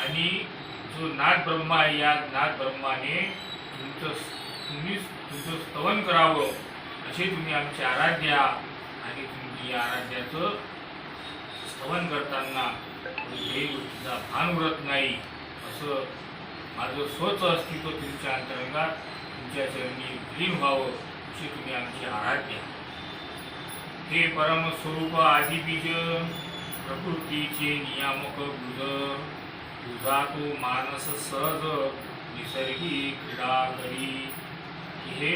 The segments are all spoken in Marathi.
आणि जो नाथ ब्रह्मा आहे या नाथ ब्रह्माने तुमचं स्तवन करावं असे तुम्ही आमचे आराध्या आणि तुम्ही या आराध्याचं स्तवन करताना कुठल्याही गोष्टीचा भान उरत नाही असं माझं स्वच अस्तित्व तुमच्या अंतरंगात तुमच्या चरणी विलीन व्हावं अशी तुम्ही आमची आराध्या. हे परमस्वरूप आदिबीज प्रकृतीचे नियामक बुध तुझा तो मानस सहज निसर्गी क्रीडा करी. हे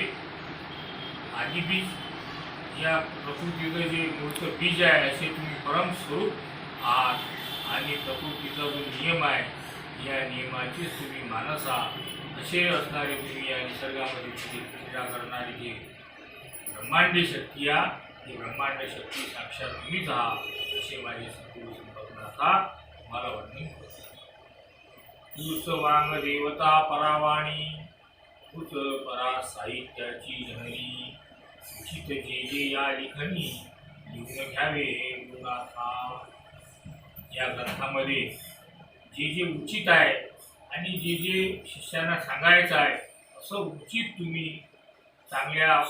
आदिबीज या प्रकृतीचं जे मूळचं बीज आहे असे तुम्ही परमस्वरूप आहात आणि प्रकृतीचा जो नियम आहे या नियमाची तुम्ही मानस आहात असे असणारे तुम्ही या निसर्गामध्ये क्रीडा करणारी जी ब्रह्मांडी शक्ती आहे ही ब्रह्मांड शक्ती साक्षात तुम्हीच आहात असे माझे सद्गुरू संपन्नाथा मला वर्णन करतो. तूच वांग देवता परावाणी तूच परा साहित्याची जननी उचित जे जे या लिखनी लिहून घ्यावे गुरुनाथा. या ग्रंथामध्ये जे जे उचित आहे आणि जे जे शिष्यांना सांगायचं आहे असं उचित तुम्ही चांगल्या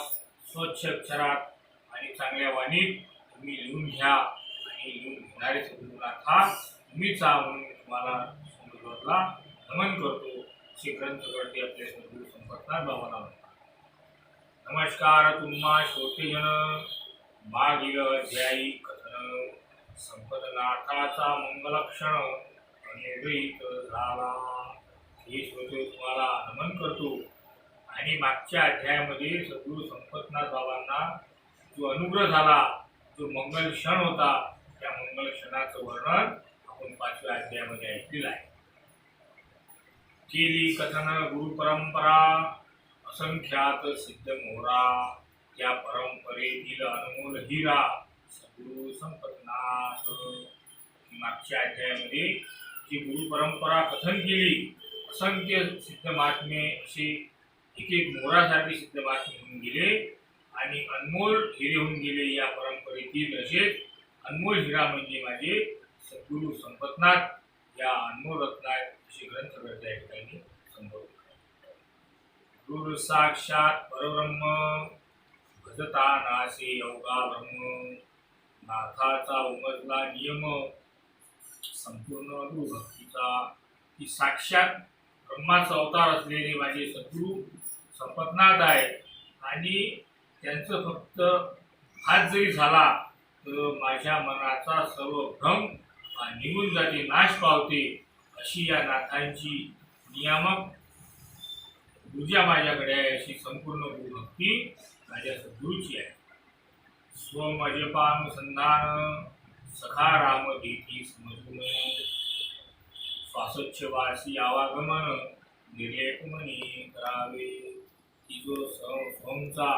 स्वच्छ अक्षरात आणि चांगल्या वाणीत तुम्ही लिहून घ्या आणि लिहून घेणारे सद्गुरुनाथा तुम्हीच आहात म्हणून तुम्हाला सद्गुरूला नमन करतो. असे ग्रंथकर्ते आपले सद्गुरू संपतनाथ बाबांना म्हणतात. नमस्कार तुम्हा श्रोतेजन. मागील अध्यायी कथन संपतनाथाचा मंगलक्षण अनिर्णित झाला. हे श्रोते तुम्हाला नमन करतो. आणि मागच्या अध्यायामध्ये सद्गुरू संपतनाथ बाबांना जो अनुग्रह झाला जो मंगल क्षण होता त्या मंगल क्षणाचं वर्णन आपण 5व्या अध्यायामध्ये ऐकलेलं आहे. केली कथन गुरु परंपरा असंख्यात सिद्ध मोहरा त्या परंपरेतील अनमोल हिरा सद्गुरू संपतनाथ. मागच्या अध्यायामध्ये जी गुरु परंपरा कथन केली असंख्य सिद्ध महात्मे असे एक एक मोहरासारखे सिद्ध महात्मे होऊन गेले आणि अनमोल हिरे होऊन गेले या परंपरेतील. असेच अनमोल हिरा म्हणजे माझे सद्गुरू संपतनाथ या अनमोल रत्ना असे ग्रंथकर्ते या ठिकाणी संबोधतात. गुरु साक्षात परब्रह्म भजता नासे योगा ब्रह्म नाथाचा उमजला नियम संपूर्ण गुरुभक्तीचा. की साक्षात ब्रह्माचा अवतार असलेले माझे सद्गुरू संपतनाथ आहे आणि त्यांचं फक्त हात जरी झाला तर माझ्या मनाचा सर्व भ्रम निघून जाते नाश पावते अशी या नाथांची नियामक ऊर्जा माझ्याकडे आहे. अशी संपूर्ण गुरुभक्ती माझ्या सद्गुरूची आहे. स्वमजपानुसंधान सखा राम देती समजून श्वासोच्छवासी आवागमन निर्लेपमनी करावे. की जो स्वमचा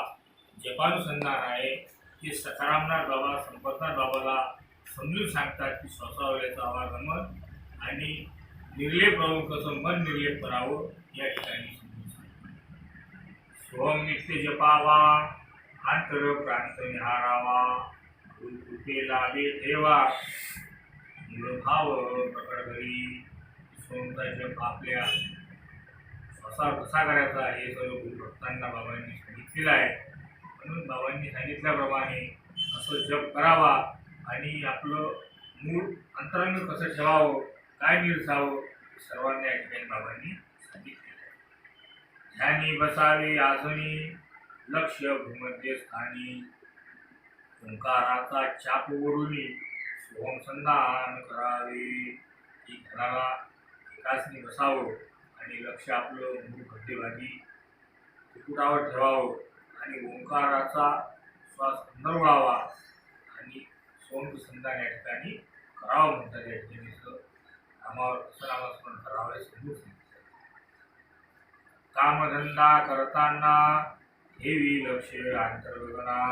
जपानुसंधान आहे ते सखारामनाथ बाबा संपतनाथ बाबाला समजून सांगतात की श्वासावल्याचं आवागमन आणि निर्लेप राहून कसं मन निर्लेप करावं या ठिकाणी समजून सांगतात. स्वम नित्य जपावा आंतर प्रांत निहारावा गुरुकृपे लाभे ठेवा भाव प्रकट करी. स्वमचा जप आपल्या श्वासावर कसा करायचा हे सर्व गुरुभक्तांना बाबांनी सांगितलेलं आहे. म्हणून बाबांनी सांगितल्याप्रमाणे असं जप करावा आणि आपलं मूळ अंतरंग कसं ठेवावं काय निरसावं सर्वांना या ठिकाणी बाबांनी सांगितलेलं आहे. ध्यानी बसावे आसनी लक्ष भूमध्य स्थानी ओंकाराचा चाप ओढून सोहम संधान करावे. की घराला एकासनी बसावं आणि लक्ष आपलं मूळ मध्यभागी त्रिपुटावर ठेवावं आणि ओंकाराचा श्वास अंदर व्हावा आणि सोम संधान या ठिकाणी करावं म्हणतात. या ठिकाणी नामावर कसं नामस्मरण करावं हे समजून सांगितलं. कामधंदा करताना ठेवी लक्ष अंतर्गना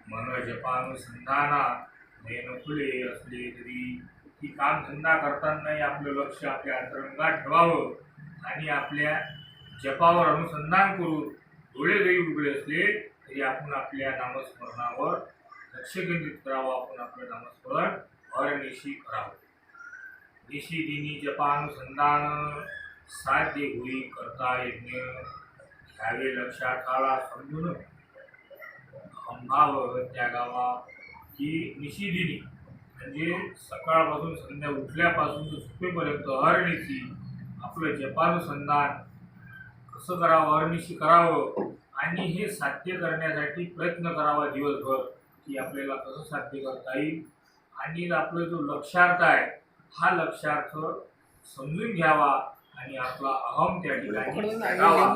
मन जपानुसंधाना नयन फुले असले तरी. की कामधंदा करतानाही आपलं लक्ष आपल्या अंतरंगात ठेवावं आणि आपल्या जपावर अनुसंधान करून डोळे जरी उघडे असले तरी आपण आपल्या नामस्मरणावर लक्ष केंद्रित करावं. आपण आपलं नामस्मरण अहर्निशी करावं. निशिदिनी जपानुसंधान साध्य होई करता यज्ञ घ्यावे लक्षात आला समजून अंभाव त्यागावा की निशिदिनी म्हणजे सकाळपासून संध्या उठल्यापासून तर झोपेपर्यंत अहर्निशी आपलं जपानुसंधान कसं करावं अहर्निशी करावं आणि हे साध्य करण्यासाठी प्रयत्न करावा दिवसभर की आपल्याला कसं साध्य करता येईल आणि आपला जो लक्षार्थ आहे हा लक्षार्थ समजून घ्यावा आणि आपला अहम त्या ठिकाणी त्यागावा.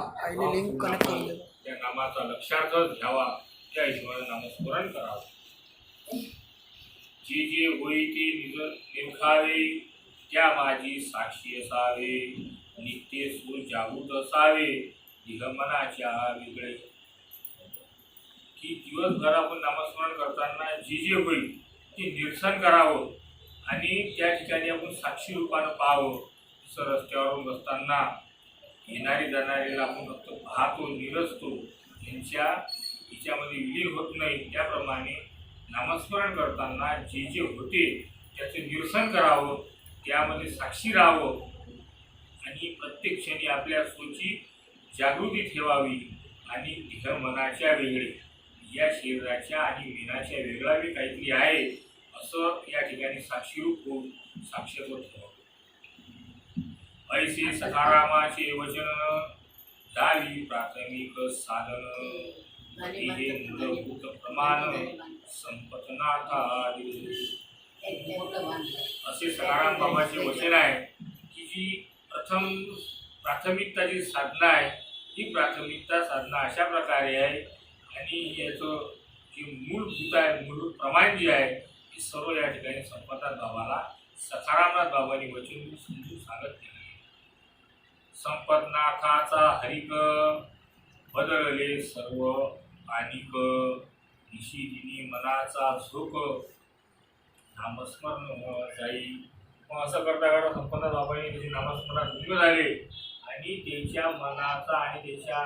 त्या नामाचा लक्षार्थ घ्यावा त्या हिशोबाने नामस्मरण करावं. जे जे होई ते निरखावे त्या माझी साक्षी असावे नित्य सूर जागृत असावे दिगमनाच्या वेगळे की दिवसभर आपण नामस्मरण करताना जे जे होईल ते निरसन करावं आणि त्या ठिकाणी आपण साक्षी रूपानं पाहावं. जसं रस्त्यावरून बसताना येणारी जाणारीला आपण फक्त पाहतो निरसतो हिच्यामध्ये विलीन होत नाही त्याप्रमाणे नामस्मरण करताना जे जे होते त्याचे निरसन करावं त्यामध्ये साक्षी राहावं आणि प्रत्येक क्षणी आपल्या स्वची जागृती ठेवावी आणि देह मनाच्या वेगळे या शरीराच्या आणि मनाच्या वेगळा बी काहीतरी आहे असं या ठिकाणी साक्षीरूप होऊन साक्षीत्व ठेवावं. ऐसे सकारामाचे वचन दावी प्राथमिक साधन हे मूलभूत प्रमाण संपतनाथा असे सकाराम बाबाचे वचन आहे की जी प्राथमिकता जी साधना आहे ही प्राथमिकता साधना अशा प्रकारे आहे आणि याचं जे मूलभूत आहे मूलभूत प्रमाण जे आहे हे सर्व या ठिकाणी संपतनाथ बाबाला सकारामनाथ बाबांनी वचन समजून सांगत केले. संपतनाथाचा हरिक बदलले सर्व आणिक निशिदिनी मनाचा झोक नामस्मरण जाई. मग असं करता करता संपतनाथ बाबांनी त्याचे नामस्मरण निघ झाले आणि त्याच्या मनाचा आणि त्याच्या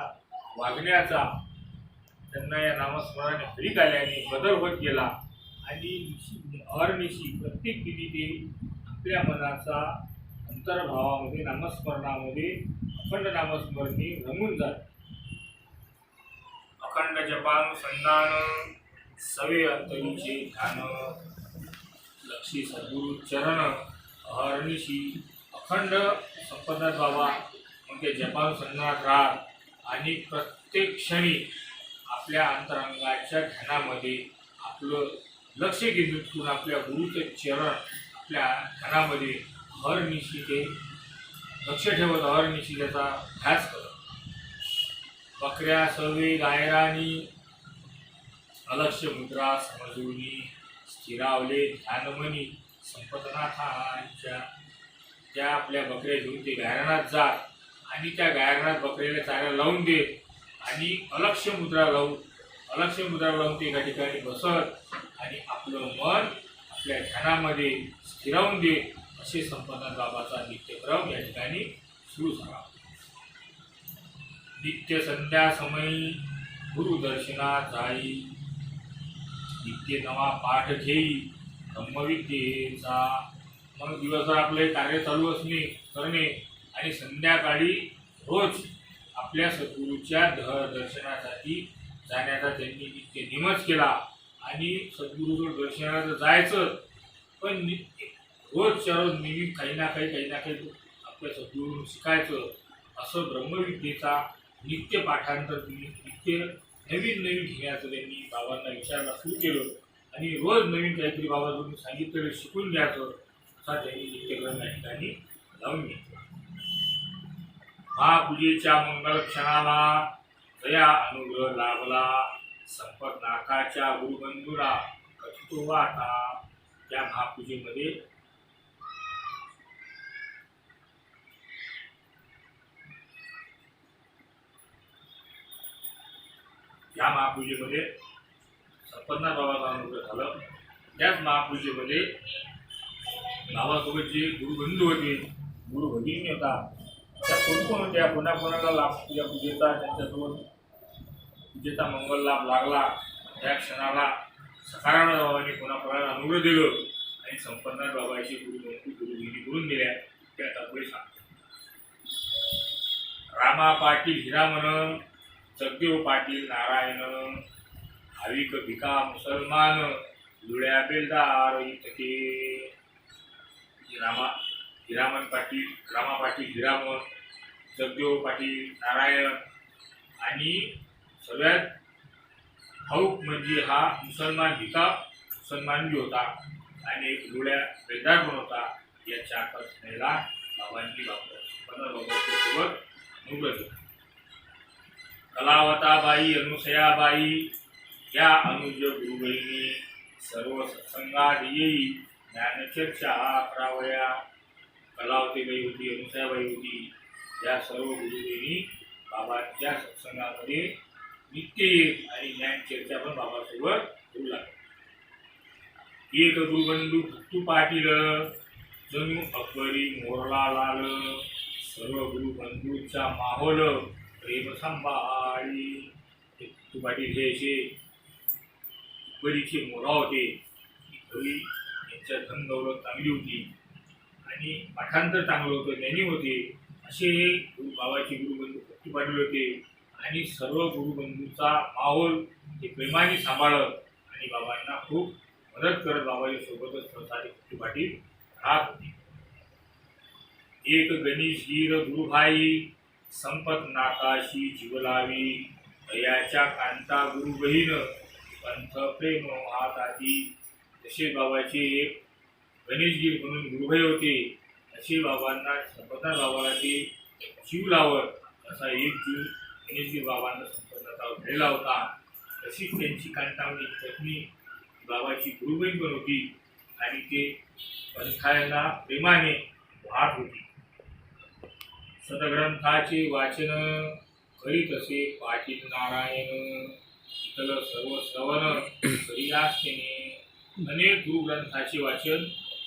वागण्याचा त्यांना या नामस्मरणाने हरिक आल्याने बदल होत गेला आणि अहर्निशी प्रत्येक पिढी ते आपल्या मनाचा अंतर्भावामध्ये नामस्मरणामध्ये अखंड नामस्मरणी रमून जात. अखंड जपानुसंधान सवे अंतरीचे ध्यान लक्षी सद्गुरु चरण अहर्निशी अखंड संपतनाथ बाबा म्हणजे जपानुसंधानात राहत आणि प्रत्येक क्षणी आपल्या अंतरंगाच्या ध्यानामध्ये आपलं लक्ष केंद्रित करून आपल्या गुरुचे चरण आपल्या ध्यानामध्ये अहर्निशी ते लक्ष ठेवत अहर्निशी त्याचा ध्यास करत. बकऱ्या सवे गायरानी अलक्ष्य मुद्रा समजूनी स्थिरावले ध्यानमनी संपतनाथांच्या त्या आपल्या बकऱ्या घेऊन ते गायरनात जात आणि त्या गायरनात बकऱ्याला चारा लावून देत आणि अलक्ष्य मुद्रा लावून ते एका ठिकाणी बसत आणि आपलं मन आपल्या ध्यानामध्ये स्थिरावून देत. असे संपतनाथ बाबाचा नित्यक्रम या ठिकाणी सुरू झाला. नित्य संध्या समयी गुरुदर्शनात जाई नित्य नवा पाठ घेई ब्रह्मविद्येचा. मग दिवसभर आपले कार्य चालू करणे आणि संध्याकाळी रोज आपल्या सद्गुरूच्या दर्शनासाठी जाण्याचा त्यांनी नित्य नियमच केला आणि सद्गुरूचं दर्शनाला जायचं पण रोजच्या रोज नेहमी काही ना काही आपल्या सद्गुरूंनी शिकायचं. असं ब्रह्मविद्येचा नित्य पाठांतर नित्य नवीन घेण्याचं त्यांनी बाबांना विचारायला सुरू केलं आणि रोज नवीन काहीतरी बाबांनी सांगितलेलं शिकून घ्यायचं असा त्यांनी नित्यक्रम या ठिकाणी लावून घेतला. महापूजेच्या मंगल क्षणाला दया अनुग्रह लाभला संपतनाथाच्या गुरुबंधूला कथितो वाटा. त्या महापूजेमध्ये संपतनाथ बाबाचा अनुग्रह झालं. त्याच महापूजेमध्ये बाबासोबत जे गुरुबंधू होते गुरु भगिनी होता त्या कोण होत्या कोणाकोणाला लाभ या पूजेचा त्यांच्यासोबत पूजेचा मंगल लाभ लागला. त्या क्षणाला सकारात्मक बाबांनी कोणाकोणाला अनुग्रह दिलं आणि आणि संपन्नाथ बाबाची गुरुगिरी करून दिल्या ते आता पुढे सांगतो. रामा पाटील हिरामन, जगदेव पाटील नारायण, भाविक भिका मुसलमान, जुळ्या बेलदार इतके. हिरामन पाटील, रामा पाटील हिरामन, जगदेव पाटील नारायण आणि सगळ्यात भाऊक म्हणजे हा मुसलमान बी होता आणि एक जुळ्या बेलदार पण होता. याच्या आकर्षणेला बाबांनी बाबांसोबत निवडलं. कलावताबाई, अनुसयाबाई या अनुज गुरुबहिणी सर्व सत्संगात येई ज्ञानचर्चा करावया. कलावतीबाई होती, अनुसयाबाई होती, या सर्व गुरुबहिणी बाबांच्या सत्संगामध्ये नित्य येत आणि ज्ञानचर्चा पण बाबासोबत होऊ लागली. एक गुरुबंधू भट्टू पाटील, जणू अकबरी मोरला लाल, सर्व गुरुबंधूंचा माहोल प्रेम सांभाळी. भट्टू पाटील हे असे अकबरीचे मोरा होते. घरी यांच्या धनदौलत चांगली होती आणि पाठांतर चांगलं होतं, ज्ञानी होते. असे बाबाचे गुरुबंधू भट्टू पाटील होते आणि सर्व गुरुबंधूंचा माहोल ते प्रेमाने सांभाळत आणि बाबांना खूप मदत करत बाबाच्या सोबतच संसारी भट्टू पाटील राहत होते. एक गणेशगीर गुरुभाई, संपत नाकाशी जीवलावी, दयाच्या कांता गुरुबहीण, पंथ प्रेम हाताती. तसे बाबाचे एक गणेशगीर म्हणून गुरुभाई होते. असे बाबांना संपतनाथ बाबाला ते जीव लावत असा एक जीव गणेशगीर बाबांना संपतनाथावर झालेला होता. तशीच त्यांची कांतावणी पत्नी बाबाची गुरुबहीण पण होती आणि ते पंथाला प्रेमाने वाहत होती. सदग्रंथाचे वाचन करीत असे पाटील नारायण, इथलं सर्व श्रवण करी असतेने. अनेक गुरुग्रंथाचे वाचन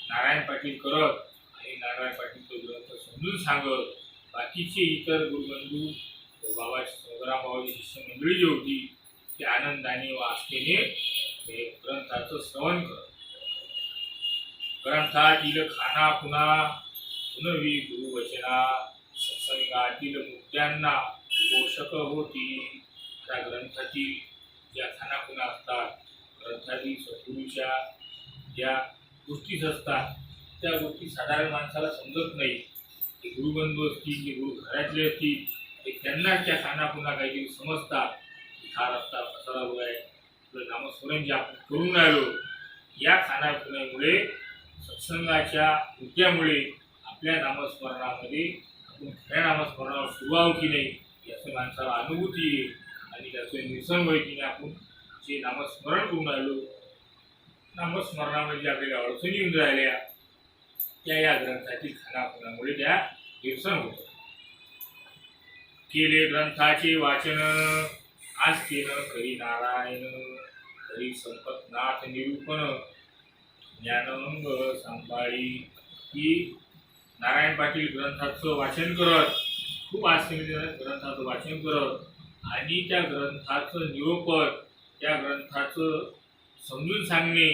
नारायण पाटील करत आणि नारायण पाटील तो ग्रंथ समजून सांगत. बाकीचे इतर गुरुबंधू बाबाराम बाबाची शिष्य मंडळी जी होती ते आनंदाने व आस्थेने हे ग्रंथाचं श्रवण करत. ग्रंथातील खाना खुना पुनवी गुरुवचना, सत्संगातील मुद्द्यांना पोषक होती. त्या ग्रंथातील ज्या खानाखुना असतात, ग्रंथातील सद्गुरूच्या ज्या गोष्टी असतात त्या गोष्टी साधारण माणसाला समजत नाही. ते गुरुबंधू असतील, जे गुरु घरातले असतील, ते त्यांनाच त्या खानाखुना काहीतरी समजतात. हा रस्ता कसा आहे, आपलं नामस्मरण जे आपण करून राहिलो, या खानाखुन्यामुळे सत्संगाच्या मुद्द्यामुळे आपल्या नामस्मरणामध्ये आपण खऱ्या नामस्मरणावर सुरू की नाही याचं माणसाला अनुभूती येईल आणि त्याचं निरसन होईल की आपण जे नामस्मरण करून राहिलो, नामस्मरणामध्ये आपल्याला अडचणी येऊन राहिल्या त्या या ग्रंथातील खानाखुणामुळे त्या निरसन होतं. केले ग्रंथाचे वाचन आस्थेनं करी नारायण, करी संपतनाथ निरूपण, ज्ञानंग सांभाळी. की नारायण पाटील ग्रंथाचं वाचन करत, खूप आस्थेने ग्रंथाचं वाचन करत आणि त्या ग्रंथाचं निरूपण, त्या ग्रंथाचं समजून सांगणे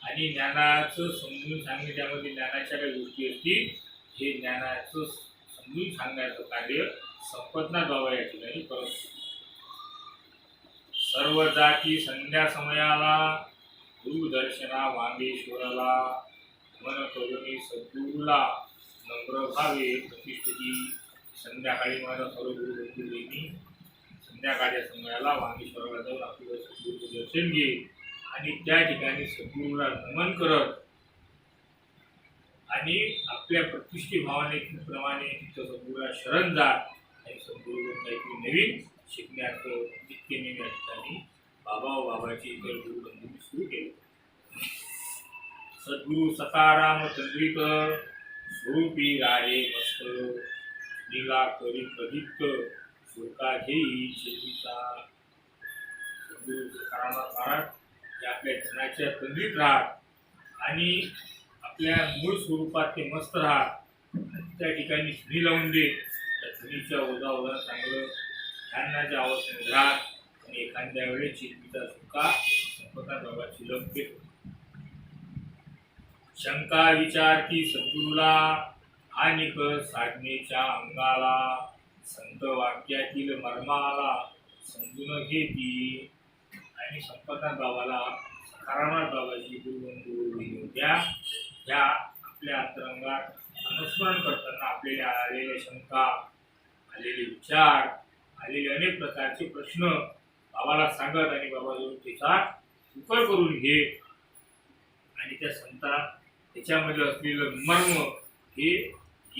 आणि ज्ञानाचं समजून सांगणे, त्यामध्ये ज्ञानाच्या काही गोष्टी असतील हे ज्ञानाचं समजून सांगण्याचं कार्य संपतनाथ बाबा या ठिकाणी करत. सर्व जाती संध्या समयाला गुरुदर्शना वांगेश्वराला, मन करुणी सद्गुरूला नम्र भावे प्रतिष्ठिती. संध्याकाळी माझा सर्व गुरुबंधूंनी संध्याकाळच्या समयाला वांगेश्वराला जाऊन आपलं सद्गुरूचं दर्शन घे आणि त्या ठिकाणी सद्गुरूला नमन करत आणि आपल्या प्रतिष्ठी भावनेप्रमाणे तिथं सद्गुरूला शरण जा आणि सद्गुरूकडून काहीतरी नवीन शिकण्याचं नित्यने या ठिकाणी बाबा व बाबाची इतर गुरुबंधूंनी सुरू केलं. सद्गुरू सकाराम चंद्रिक स्वरूपी राहे मस्त, लीला करी प्रदीप्त सुरका घेई चेतीचा. सद्गुरू सकाराम महाराज ते आपल्या धनाच्या केंद्रित राहत आणि आपल्या मूळ स्वरूपात ते मस्त राहत. त्या ठिकाणी धनी लावून दे, त्या धनीच्या ओझावर चांगलं ध्यानाच्या अवस्थेने राहत आणि एखाद्या वेळेस चित्तीचा सुका संपतनाथ बाबाची लग घेतो. शंका विचारती सद्गुरूला आणिक साधनेच्या अंगाला, संत वाक्यातील मर्माला समजून घेती. आणि संपतनाथ बाबाला सखारामनाथ बाबाची गुरुबंधू होत्या. ह्या आपल्या अंतरंगात अनुस्मरण करताना आपल्याला आलेल्या शंका, आलेले विचार, आलेले अनेक प्रकारचे प्रश्न बाबाला सांगत आणि बाबाजवळ त्याचा उपर करून घे. आणि त्या संता त्याच्यामध्ये असलेलं मर्म हे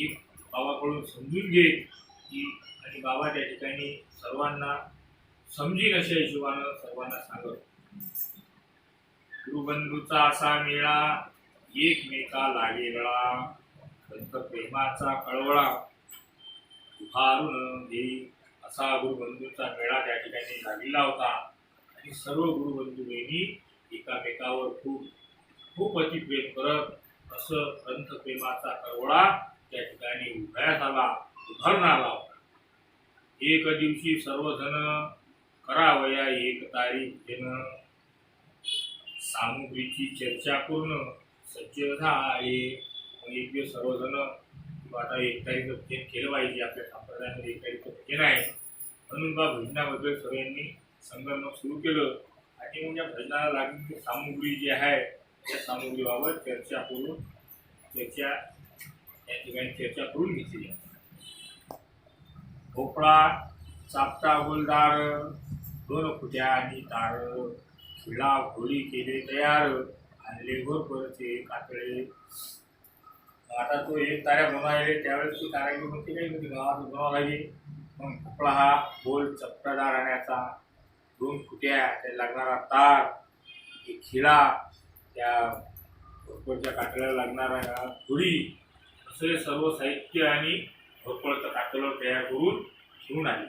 एक बाबाकडून समजून घे की, आणि बाबा त्या ठिकाणी सर्वांना समजीन अशा हिशोबानं सर्वांना सांगत. गुरुबंधूचा असा मेळा एकमेका लागेला, संत प्रेमाचा कळवळा उभारून घे. असा गुरुबंधूचा मेळा त्या ठिकाणी लागलेला होता. आणि सर्व गुरुबंधू बहिणी एकामेकावर खूप खूप अतिप्रेम करत असं ग्रंथ प्रेमाचा कळवळा त्या ठिकाणी उभ्यास आला, उभारून आला होता. एक दिवशी सर्वजण करावया एक तारी भजन, सामुग्रीची चर्चा पूर्ण सज्ज झाले. मग एक दिवस सर्वजण आता एक तारीचं भजन केलं पाहिजे, आपल्या संप्रदायामध्ये एक तारीचं भजन आहे म्हणून बा भजनाबद्दल सर्वांनी संगमत सुरू केलं. आणि मग या भजनाला लागलेली सामुग्री जी आहे त्या सामुग्रीबाबत चर्चा करून या ठिकाणी चर्चा करून घेतली. भोपळा चापटा गोलदार, दोन फुट्या आणि तार, खिळा घोडी केले तयार, आणले घोरपरचे कातळे. आता तो एक ताऱ्या बनवायले त्यावेळेस तो कारागीर म्हणते काही म्हणजे गावात बनवावं लागेल. मग भोपळा हा गोल चपटादार आणायचा, दोन फुट्या त्या लागणारा तार, एक खिळा त्या घोरपरच्या कातळ्याला लागणारा घोडी, असे सर्व साहित्य आणि घोरपरचं कातळ तयार करून घेऊन आले.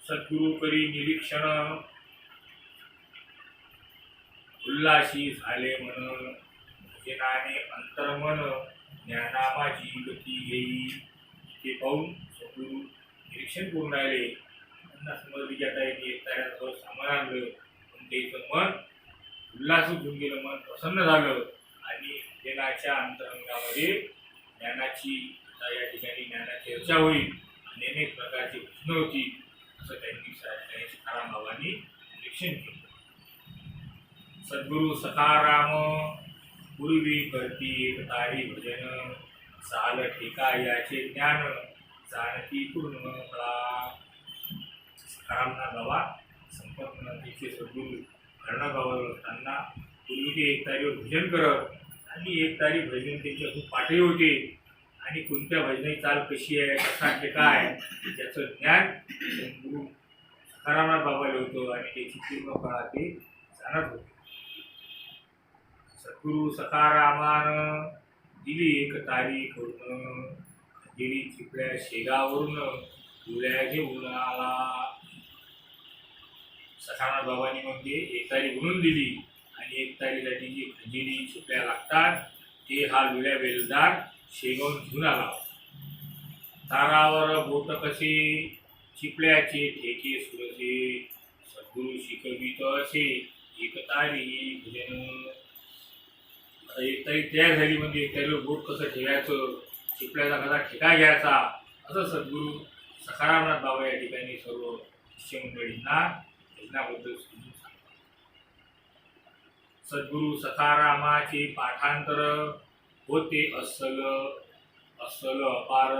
सद्गुरू करी निरीक्षण, उल्हासी झाले मन, भजनाने अंतर्मन, ज्ञाना माझी गती घेई. ते पाहून सद्गुरू निरीक्षण करून राहिले. त्यांना समजले की आता एक ताऱ्याचं सामान आणलं, पण त्याचं मन उल्हास होऊन गेलं, मन प्रसन्न झालं. आणि भजनाच्या अंतरंगामध्ये ज्ञानाची या ठिकाणी ज्ञानाची चर्चा होईल आणि अनेक प्रकारची भजनं होती, असं त्यांनी सखाराम बाबांनी निरीक्षण केलं. सद्गुरू सखाराम पूर्वी करती एक तारी भजन, चाल ठेका याचे ज्ञान, जाणती पूर्ण फळा. सखारामनाथ बाबा संपतनाथाचे सद्गुरू कर्णगावावर असताना पूर्वी ते एक तारीवर भजन करत. आणि एक तारी भजन त्यांच्या खूप पाठही होते. आणि कोणत्या भजनाची चाल कशी आहे, कसा ठेका आहे, त्याचं ज्ञान सद्गुरू सखारामनाथ बाबाला होतं आणि त्याची पूर्ण फळा ते जाणत होते. सद्गुरू सखारामान दिली एक तारी करून, खंजिरी चिपळ्या शेगावरून डोळ्या घेऊन आला. सखारामनाथ बाबांनी मग ते एक तारी बनवून दिली. आणि एक तारीसाठी जी खंजिरी चिपळ्या लागतात ते हा डोळ्या बेलदार शेगावून घेऊन आला. तारावर बोट कसे, चिपळ्याचे ठेके सुरसे, सद्गुरू शिकवित असे एक तारी भजन. एक तारी तयार झाली म्हणजे एक तारीवर बोट कसं ठेवायचं, चिपळ्याचा कसा ठेका घ्यायचा, असं सद्गुरू सखारामनाथ बाबा या ठिकाणी सर्व शिष्यमंडळींना भजनाबद्दल समजून सांगतात. सद्गुरू सखारामाचे पाठांतर होते अस्सल अस्सल अपार,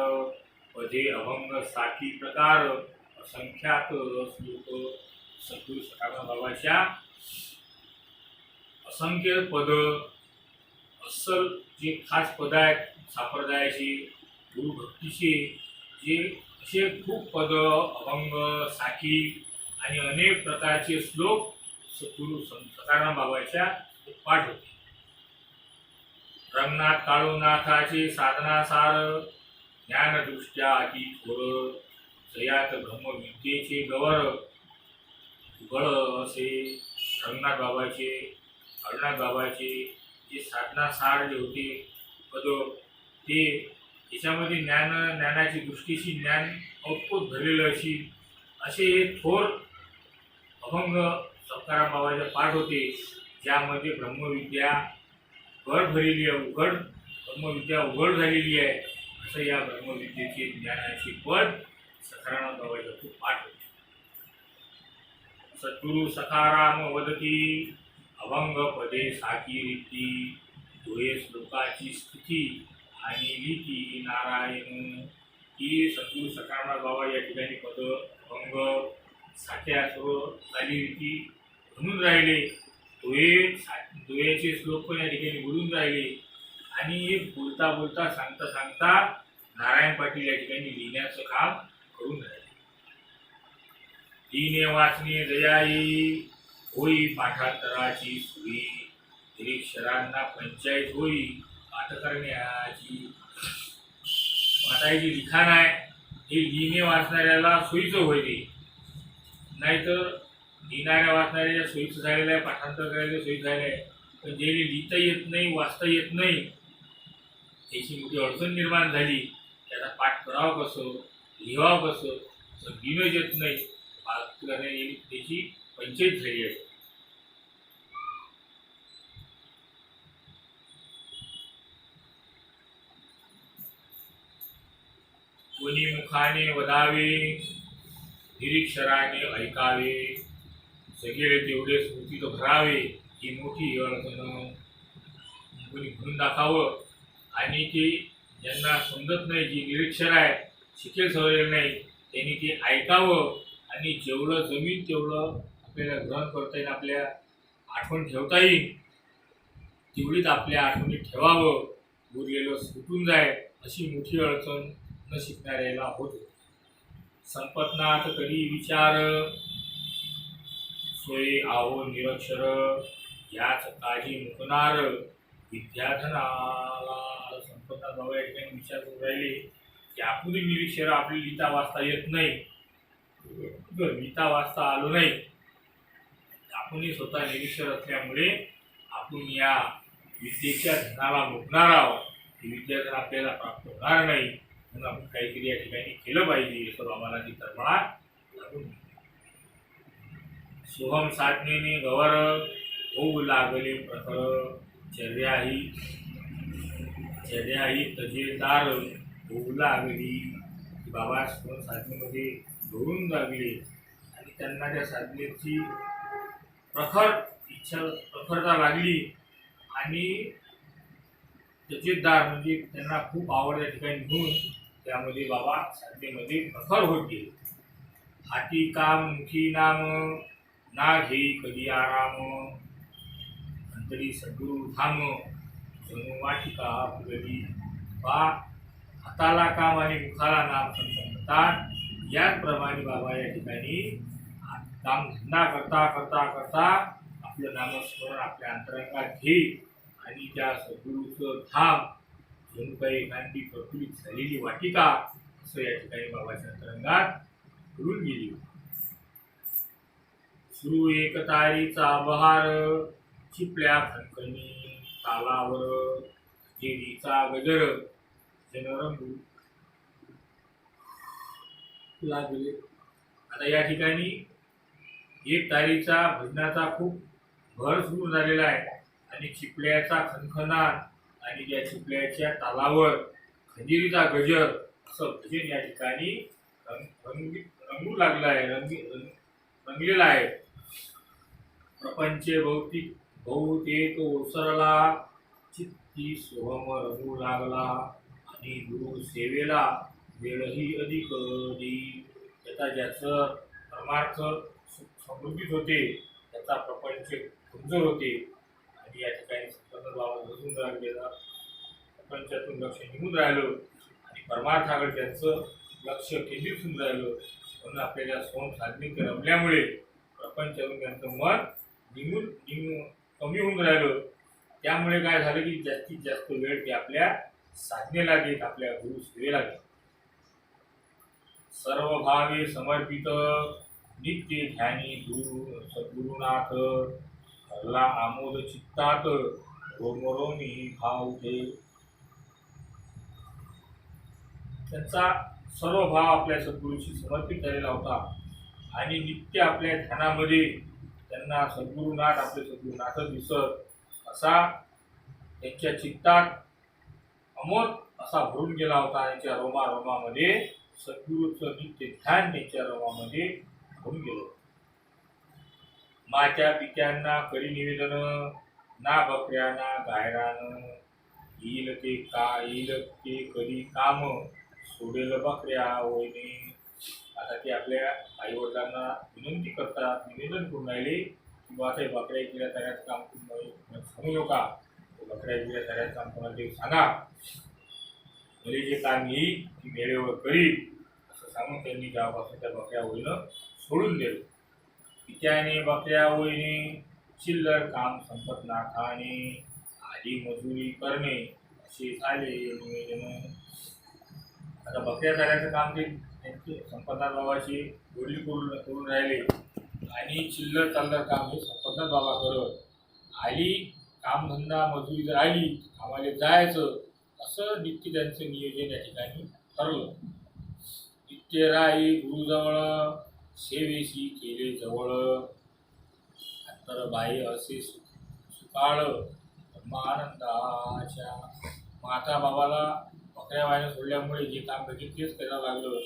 पदे अभंग साखी प्रकार, असंख्यात श्लोक. सद्गुरू सखाराम बाबाच्या असंख्य पद, अस्सल जे खास पद आहेत संप्रदायाचे, गुरुभक्तीचे जे असे खूप पद, अभंग साखी आणि अनेक प्रकारचे श्लोक सद्गुरू सखाराम बाबाच्या पाठ होते. रंगनाथ काळूनाथाचे साधनासार, ज्ञानदृष्ट्या अति थोर, जयात ब्रह्मविद्येचे गवर, गळ असे रंगनाथ बाबाचे काळूनाथ बाबाचे जे साधनासार जे होते पद, ते याच्यामध्ये ज्ञानाची दृष्टीशी ज्ञान औत्पोत भरलेलं असे थोर अभंग सखाराम बाबाचे पाठ होते, ज्यामध्ये ब्रह्मविद्या भर भरलेली आहे, उघड ब्रह्मविद्या उघड झालेली आहे. असं या ब्रह्मविद्येचे ज्ञानाची पद सखाराम बाबाच्या खूप पाठ होते. सद्गुरु सखाराम वदती अभंग पदे साकी रीती तुहे श्लोकाची स्थिती आणि लीती नारायण. ही सद्गुरु सखाराम बाबा या ठिकाणी पद अभंग साख्या सर्व चालीरीती म्हणून राहिले. दुहेचे श्लोक पण या ठिकाणी बोलून राहिले आणि बोलता बोलता सांगता सांगता नारायण पाटील या ठिकाणी लिहिण्याचं काम करून राहिले. लिहिणे वाचणे दयाई होई पाठांतराची सोयी निरीक्षरांना पंचायत होई पाठ करण्याची. पाठाची लिखाण आहे हे लिहिणे वाचणाऱ्याला सोयीचं होते, नाहीतर लिहिणाऱ्या वाचणाऱ्या सोयीचं झालेलं आहे, पाठांतर करायला सोयी झालेलं आहे. पण जे लिहिता येत नाही वाचता येत नाही त्याची मोठी अडचण निर्माण झाली. त्याचा पाठ करावं कसं, लिहावं कसं, लिहिणंच येत नाही, पाठ करण्याची त्याची पंचायत झाली आहे. कोणी मुखाने वदावे निरीक्षराने ऐकावे सगळे तेवढे स्मृतीत भरावे ही मोठी अडचण. कोणी म्हणून दाखावं आणि ते ज्यांना समजत नाही, जी निरीक्षर आहे शिकेल सवयलेलं नाही, त्यांनी ते ऐकावं आणि जेवढं जमीन तेवढं आपल्याला ग्रहण करता येईल, आपल्या आठवण ठेवता येईल तेवढीच आपल्या आठवणीत ठेवावं. उरलेलं सुटून जाय अशी मोठी अडचण न शिकणाऱ्याला होते. संपतनाथ कधी विचार सोय आहो निरक्षर याच काळजी मुकणार विद्याधनाला. संपतनाथ बाबा या ठिकाणी विचार करून राहिले की आपण निरीक्षर आपली लिहिता वाचता येत नाही, जर लिहिता वाचता आलो नाही आपण स्वतः निरीक्षर असल्यामुळे आपण या विद्येच्या धनाला मुकणार आहोत. ही विद्याधन आपल्याला प्राप्त होणार नाही, म्हणून आपण काहीतरी या ठिकाणी केलं पाहिजे. असं बाबाला ती तळमळा लागून. सोहम साधनेने गवर होऊ लागले प्रखर चर्याही तजेदार होऊ लागली. बाबा सोहम साधनेमध्ये घडून लागले आणि त्यांना त्या साधनेची प्रखरता लागली आणि तजेदार म्हणजे त्यांना खूप आवड या ठिकाणी म्हणून त्यामध्ये बाबा साधनेमध्ये प्रखर होत गेले. हाती काम मुखी नाम ना घेई कधी आराम अंतरी सद्गुरु धाम जणू वाटिका फुलली. बा हाताला काम आणि मुखाला नाम म्हणतात. याचप्रमाणे बाबा या ठिकाणी काम धंदा करता करता करता आपलं नामस्मरण आपल्या अंतरंगात घे आणि त्या सद्गुरूचं धाम जणू काही एखादी प्रफुल्लित झालेली वाटिका असं या ठिकाणी बाबाच्या अंतरंगात घडून गेली. सुरू एक तारीचा बहार चिपल्या खणखणी तालावर देवीचा गजर जनरंगू लागले. आता या ठिकाणी एक तारीचा भजनाचा खूप भर सुरू झालेला आहे आणि चिपल्याचा खणखणाट आणि त्या चिपल्याच्या तालावर खंजिरीचा गजर असं भजन या ठिकाणी रंगू लागला आहे, रंगलेला आहे. प्रपंच बहुतेक ओसरला चित्ती सोहम रंगू लागला आणि गुरु सेवेला वेळही अधिक देई. त्याचा ज्याचं परमार्थ समृद्धीत होते त्याचा प्रपंच कमजोर होते आणि या ठिकाणी संपन्न बाबा बसून राहिलेला प्रपंचातून लक्ष निघून राहिलं आणि परमार्थाकडे त्यांचं लक्ष केंद्रित होऊन राहिलं. म्हणून आपल्याला सोम साधनिक रमल्यामुळे प्रपंचातून त्यांचं मन निघून कमी होऊन राहिलं. त्यामुळे काय झालं की जास्तीत जास्त वेळ ते आपल्या साधनेला देत, आपल्या गुरु सेवेला देत. सर्व भावे समर्पित नित्य ध्यानी गुरु सद्गुरुनाथ हरला आमोद चित्तात रोमरोमी भाव दे. त्यांचा सर्व भाव आपल्या सद्गुरूशी समर्पित झालेला होता आणि नित्य आपल्या ध्यानामध्ये त्यांना सद्गुरुनाथ आपले सद्गुरुनाथ दिसत. असा त्यांच्या चित्तात अमोल असा भरून गेला होता. त्यांच्या रोमारोमामध्ये सद्गुरूचं नित्य ध्यान त्यांच्या रोमामध्ये भरून गेलं. मात्या पित्यांना करी निवेदन, ना बकऱ्या ना गायरान, येईल ते कधी काम, सोडेल बकऱ्या होईने. आता ते आपल्या आई वडिलांना विनंती करतात, निवेदन करून राहिले की आता बकऱ्या गिऱ्या तऱ्याचं काम सांगू नका, बकऱ्या गिऱ्या तऱ्याचं काम कोणाला ते सांगा, घरी जे काम येईल ती वेळेवर करील असं सांगून त्यांनी जेव्हापासून त्या बकऱ्या होईनं सोडून दिलं. पित्याने बकऱ्या होईने चिल्लर काम संपत नाथाने, आधी मजुरी करणे असे झाले निवेदन. आता बकऱ्या तऱ्याचं काम ते त्यांचे संपतनाथ बाबाची वडील करून राहिले आणि चिल्लर चाललर काम हे संपतनाथ बाबा करत. आली कामधंदा मजुरी जर आली आम्हाला जायचं असं नित्य त्यांचं नियोजन या ठिकाणी ठरलं. नित्य राई गुरुजवळ, सेवेशी केले जवळ, अंतरबाई असे सुकाळ आनंदाच्या. माता बाबाला बकऱ्या वायनं सोडल्यामुळे जे काम भेटेल तेच करावं लागलं.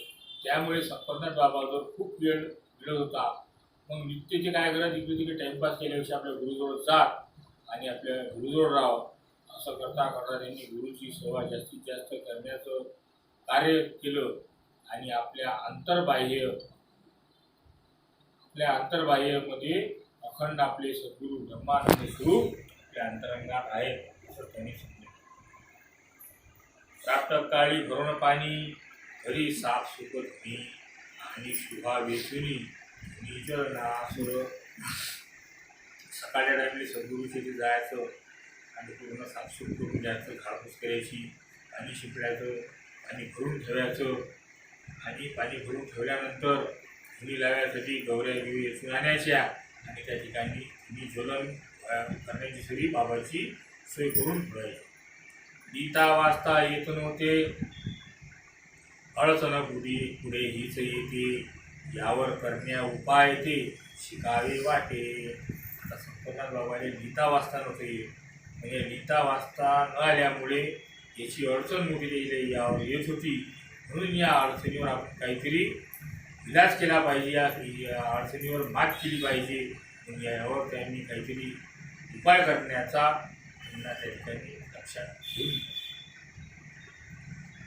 त्यामुळे संपतनाथ बाबाजवळ खूप वेळ मिळत होता. मग नित्य ते काय करत, इकडे तिकडे टाइमपास केल्यापेक्षा आपल्या गुरुजवळ जात आणि आपल्या गुरुजवळ राहावं असं करता करता त्यांनी गुरुची सेवा जास्तीत जास्त करण्याचं कार्य केलं. आणि आपल्या अंतर्बाह्यमध्ये अखंड आपले सद्गुरू ब्रह्मानंद स्वरूप आपल्या अंतरंगात आहेत असं त्यांनी समजलं. प्रातःकाळी भरून पाणी, घरी साफ सुकत मी, आणि शुभा वेचुनी निजर नासुर. सकाळच्या टाईमला सद्गुरूचे ते जायचं आणि पूर्ण साफसूफ करून घ्यायचं, झाडपूस करायची, पाणी शिंपडायचं, पाणी भरून ठेवायचं. आणि पाणी भरून ठेवल्यानंतर धुणी लावायसाठी गवऱ्या गिवऱ्या येचून आणायच्या आणि त्या ठिकाणी धुणी ज्वलन करण्याची सगळी बाबाची सोय करून ठेवायची. लिहिता वाचता येत नव्हते, अडचण पुढे हीच येते, यावर करण्या उपाय ते शिकावे वाटे. आता संपतनाथ बाबाने लिहिता वाचता नव्हते, म्हणजे लिहिता वाचता न आल्यामुळे याची अडचण मोठी यावर येत होती. म्हणून या अडचणीवर आपण काहीतरी इलाज केला पाहिजे, या अडचणीवर मात केली पाहिजे. म्हणून यावर त्यांनी काहीतरी उपाय करण्याचा त्यांना त्या ठिकाणी लक्षात घेऊन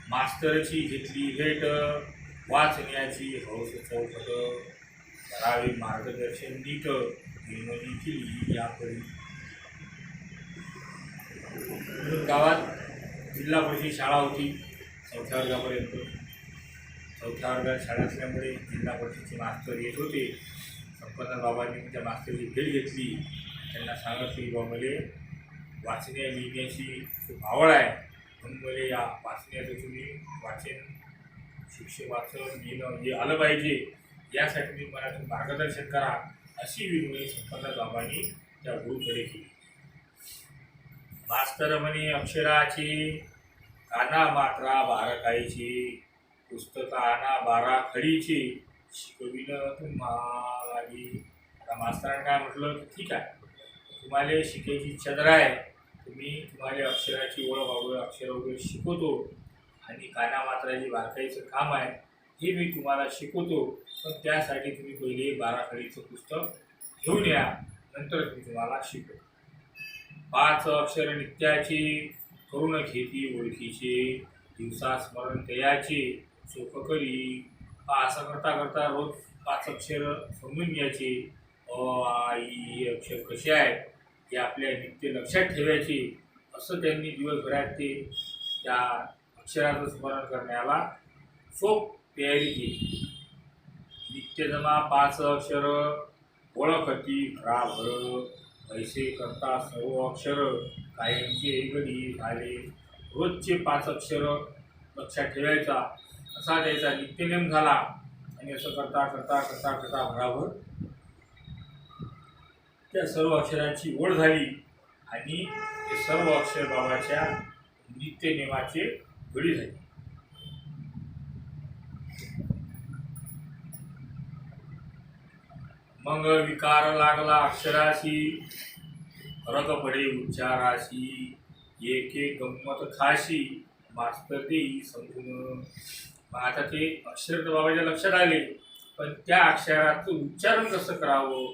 मास्तरची घेतली भेट, वाचण्याची हौस चौकट, करावे मार्गदर्शन नीट, निर्मली केली यापरी. गावात जिल्हा परिषद शाळा होती 4थ्या वर्गापर्यंत. 4थ्या वर्गात शाळा असल्यामुळे जिल्हा परिषदचे मास्तर येत होते. संपतनाथ बाबांनी त्या मास्तरची भेट घेतली, त्यांना सांगत की बाबा मला वाचण्या लिहिण्याची खूप आवड आहे, म्हणून मला या वाचण्याचं तुम्ही शिक्षण वाचन लिहिणं हे आलं पाहिजे, यासाठी तुम्ही मला तुम्ही मार्गदर्शन करा अशी विनंती संपतनाथ बाबांनी त्या गुरुकडे केली. मास्तर म्हणे अक्षराची काना मात्रा बारकाईची, पुस्तकाना बारा खडीची, शिकविन तुम्हाला. आता मास्तरांनी काय म्हटलं की ठीक आहे, तुम्हाला शिकायची इच्छा जर आहे, तुम्हाला अक्षराची ओळख वगैरे अक्षर वगैरे शिकवतो आणि काना मात्राची बारकाईचं काम आहे हे मी तुम्हाला शिकवतो, पण त्यासाठी तुम्ही पहिले 12 खडीचं पुस्तक घेऊन या, नंतर मी तुम्हाला शिकवतो. 5 अक्षर नित्याची, करून घेती ओळखीचे, दिवसा स्मरण तयाचे, सोप करी. असं करता करता रोज 5 अक्षर समजून घ्यायचे. आ ई अक्षर कसे आहेत ते आपल्या नित्य लक्षात ठेवायचे. असं त्यांनी दिवसभरात ते त्या अक्षराचं स्मरण करण्याला सोप तयारी केली. नित्यजमा 5 अक्षर, ओळखती भराभर, पैसे करता सर्व अक्षर, कायमचे गडी झाले. रोजचे 5 अक्षर लक्षात ठेवायचा असा त्याचा नित्यनेम झाला. आणि असं करता करता करता करता भराभर त्या सर्व अक्षरांची ओढ झाली आणि ते सर्व अक्षर बाबाच्या नित्यनेमाचे गडी झाले. मग विकार लागला अक्षराशी, फरक पडे उच्चाराशी, एक एक गंमत खाशी मास्तर देई समजून. मग आता ते अक्षर तर बाबाच्या लक्षात आले, पण त्या अक्षराचं उच्चारण कसं करावं,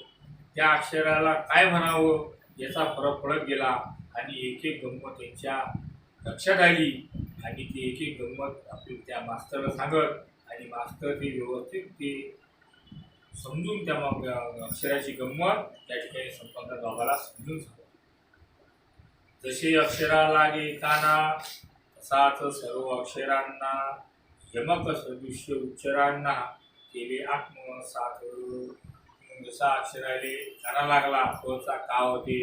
त्या अक्षराला काय म्हणावं याचा फरक पडत गेला. आणि एक एक गंमत त्यांच्या लक्षात आली आणि ती एक एक गंमत आपली त्या मास्तरला सांगत आणि मास्तर ते व्यवस्थित ते समजून त्या अक्षराची गंमत त्या ठिकाणी संपंगात बाबाला समजून सांगत. जसे अक्षरा लागे काना तसाच सर्व अक्षरांना यमक सदृश्य उच्चारांना केले आत्मसात. जसा अक्षराले काना लागला क का होते,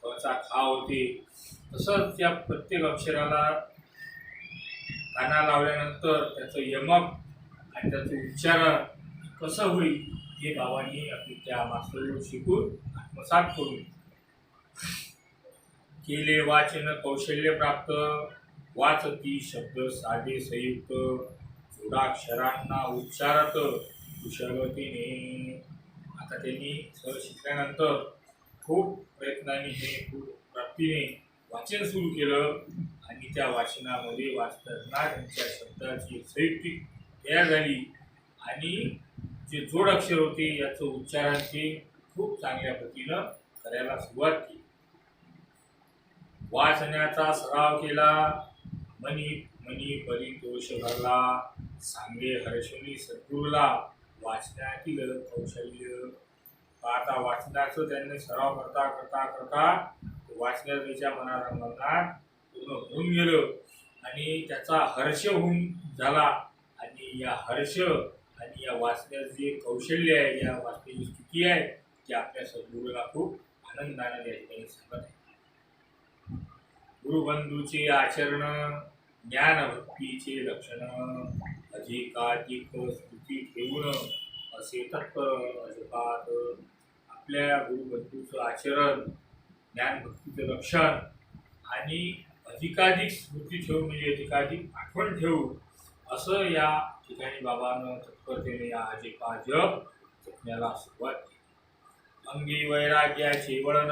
क खा होते, तसंच त्या प्रत्येक अक्षराला काना लावल्यानंतर त्याचं यमक आणि त्याचं उच्चारण कसं होईल हे बाबांनी आपली त्या मास्तरवर शिकून आत्मसात करून केले. वाचन कौशल्य प्राप्त वाचती शब्द साधे संयुक्त जोडाक्षरांना उच्चारत कुशलतेने. आता त्यांनी सर शिकल्यानंतर खूप प्रयत्नाने खूप प्राप्तीने वाचन सुरू केलं आणि त्या वाचनामध्ये वाचताना त्यांच्या शब्दाची संयुक्ती तयार झाली आणि जे जोड अक्षर होते याचं उच्चारण ते खूप चांगल्या पद्धतीनं करायला सुरुवात केली. वाचण्याचा सराव केला मनी मनी परी दोष भरला सांगे हर्षणी सद्गुरूला वाचण्यातील कौशल्य. आता वाचनाचं त्यांनी सराव करता करता करता वाचण्याच्या मनात पूर्ण होऊन गेलं आणि त्याचा हर्ष होऊन झाला. आणि या हर्ष आणि या वाचण्याचं जे कौशल्य आहे, या वाचण्याची स्थिती आहे ती आपल्या सद्गुरूला खूप आनंदाने या ठिकाणी सांगत आहे. गुरुबंधूचे आचरण ज्ञान भक्तीचे लक्षण अधिकाधिक स्मृती ठेवून असे तत्पर अजपात. आपल्या गुरुबंधूचं आचरण ज्ञान भक्तीचं लक्षण आणि अधिकाधिक स्मृती ठेवून म्हणजे अधिकाधिक आठवण ठेवू असं या ठिकाणी बाबांनं तत्परतेने या अजपा जप जपण्याला सुरुवात केली. अंगी वैराग्याचे वळण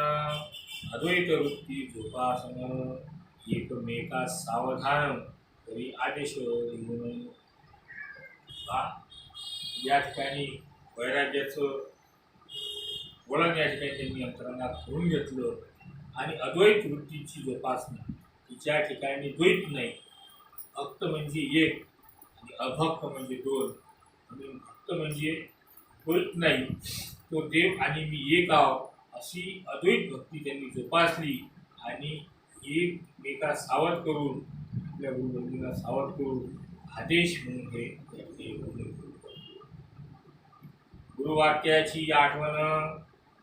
अद्वैत वृत्ती जोपासन एकमेका सावधान तरी आदेश लिहून. या ठिकाणी वैराग्याचं वळण या ठिकाणी त्यांनी अंतरंगात करून घेतलं आणि अद्वैत वृत्तीची जोपासना ज्या ठिकाणी द्वैत नाही, भक्त म्हणजे एक आणि अभक्त म्हणजे दोन, म्हणून भक्त म्हणजे द्वैत नाही, तो देव आणि मी एक आहो अशी अद्वैत भक्ती त्यांनी जोपासली आणि एकमेका सावध करून आपल्या गुरुबंधूंना सावध करून आदेश म्हणून हे गुरुवाक्याची आठवण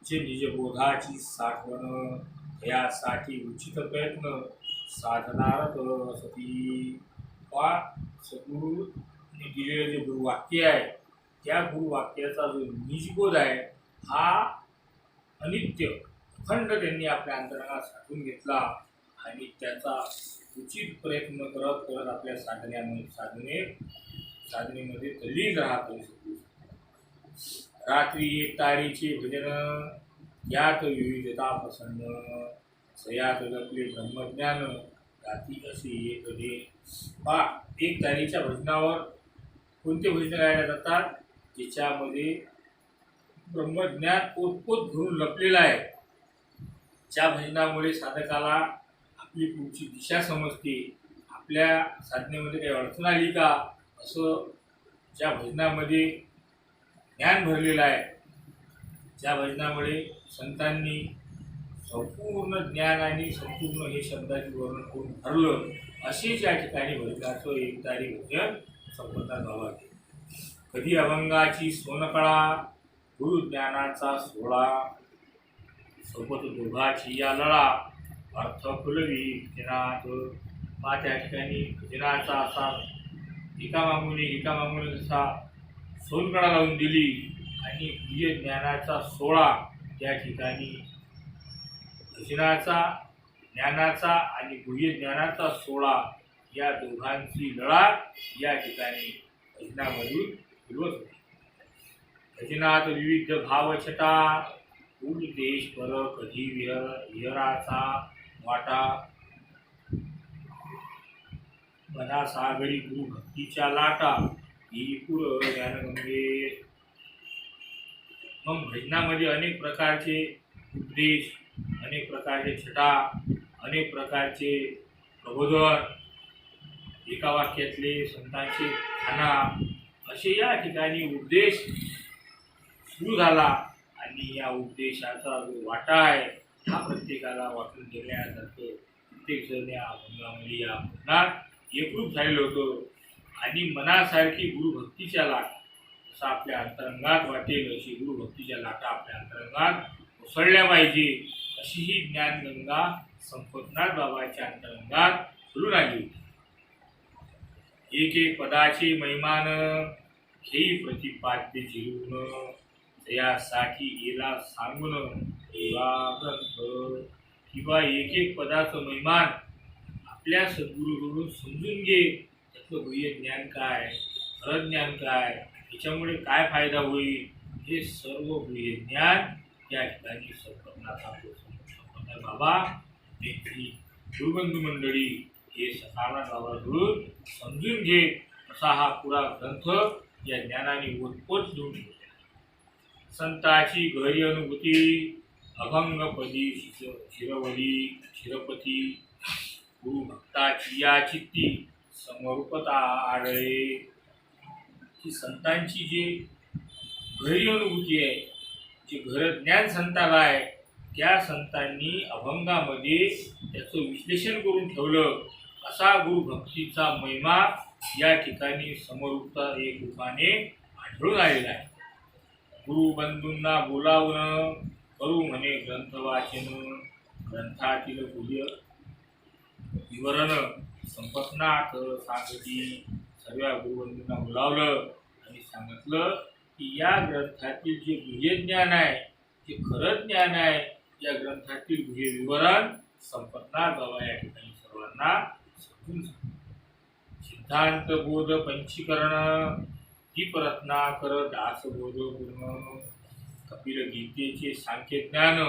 जे निजबोधाची साठवण यासाठी उचित प्रयत्न साधनारत सती. सद्गुरूने दिलेलं जे गुरुवाक्य आहे त्या गुरुवाक्याचा जो निजबोध आहे हा अनित्य अखंड त्यांनी आपल्या अंतराला साठवून घेतला आणि त्याचा उचित प्रयत्न करत करत आपल्या साधनेमध्ये तल्लीन राहतो. रात्री एक तारीचे भजन यात विविधता प्रसन्न सयात जपले ब्रह्मज्ञान रात्री असे एक दे. एक तारीच्या भजनावर कोणते भजन गायला जातात ज्याच्यामध्ये ब्रह्मज्ञान ओतपोत भरून लपलेलं आहे. ज्या भजनामुळे साधकाला आपली पुढची दिशा समजते, आपल्या साधनेमध्ये काही अडचण आली का असं ज्या भजनामध्ये ज्ञान भरलेलं आहे, ज्या भजनामुळे संतांनी संपूर्ण ज्ञान आणि संपूर्ण हे शब्दाचे वर्णन करून भरलं अशी ज्या ठिकाणी भजनाचं एक तारी भजन संपन्नाथ बाबा. कधी अभंगाची सोनकळा गुरुज्ञानाचा सोहळा सोबत दोघाची या लळा अर्थ फुलवी भजनात. त्या ठिकाणी भजनाचा असा एका जसा सोनकळा लावून दिली आणि गुह्य ज्ञानाचा सोहळा त्या ठिकाणी भजनाचा ज्ञानाचा आणि गुह्य ज्ञानाचा सोहळा या दोघांची लढा या ठिकाणी भजनामधून फिरवत होती. भजनात विविध भावछटा देश पर कधी विहराचा वाटा मना सागरी गुरु भक्तीच्या लाटा ही पुर ज्ञानगंगे. मग भजनामध्ये अनेक प्रकारचे उपदेश, अनेक प्रकारचे छटा, अनेक प्रकारचे प्रबोधन, एका वाक्यातले संतांचे खाना, असे या ठिकाणी उपदेश सुरू झाला. आणि या उपदेशाचा जो वाटा आहे हा प्रत्येकाला वाटून देण्यासारखं प्रत्येक जण या अभंगामध्ये या भजनात एकरूप झालेलं होतं. आणि मनासारखी गुरुभक्तीच्या लाट जसं आपल्या अंतरंगात वाटेल अशी गुरुभक्तीच्या लाटा आपल्या अंतरंगात कोसळल्या पाहिजे, अशी ही ज्ञानगंगा संपतनाथ बाबाच्या अंतरंगात फुलून आली होती. एक एक पदाचे महिमान घेई प्रतिपाद्य जिरून, त्यासाठी गेला सांगून किंवा ग्रंथ. किंवा एक एक पदाचं महिमान आपल्या सद्गुरूकडून समजून घे. त्याचं गुह्य ज्ञान काय, खरं ज्ञान काय, त्याच्यामुळे काय फायदा होईल, हे सर्व गुह्य ज्ञान त्या ठिकाणी संपतनाथ बाबा त्यांची गुरुबंधू मंडळी हे सखाराम बाबाकडून समजून घे, असा हा पुरा ग्रंथ या ज्ञानाने ओतपोत देऊन ठेवला. संताची गहरी अनुभूती अभंगपदी शिरवली शिरपती, गुरु भक्ताची या चित्ती समरूपता आढळे. की संतांची जी गहरी अनुभूती आहे, जे घर ज्ञान संताला आहे, त्या संतांनी अभंगामध्ये त्याचं विश्लेषण करून ठेवलं. असा गुरुभक्तीचा महिमा या ठिकाणी समरूपता एक रूपाने आढळून आलेला आहे. गुरुबंधूंना बोलावून करू म्हणे ग्रंथ वाचन, ग्रंथातील गुह्य विवरण संपतनाथ सांगती. सर्व गुरुबंधूंना बोलावलं आणि सांगितलं की या ग्रंथातील जे गुह्य ज्ञान आहे, जे खरं ज्ञान आहे, या ग्रंथातील गुह्य विवरण संपतनाथ बाबा या ठिकाणी सर्वांना समजून सांगतात. सिद्धांत बोध पंचीकरण, दीपरत्नाकर दासबोध पूर्ण, कपिल गीतेचे सांख्य ज्ञान,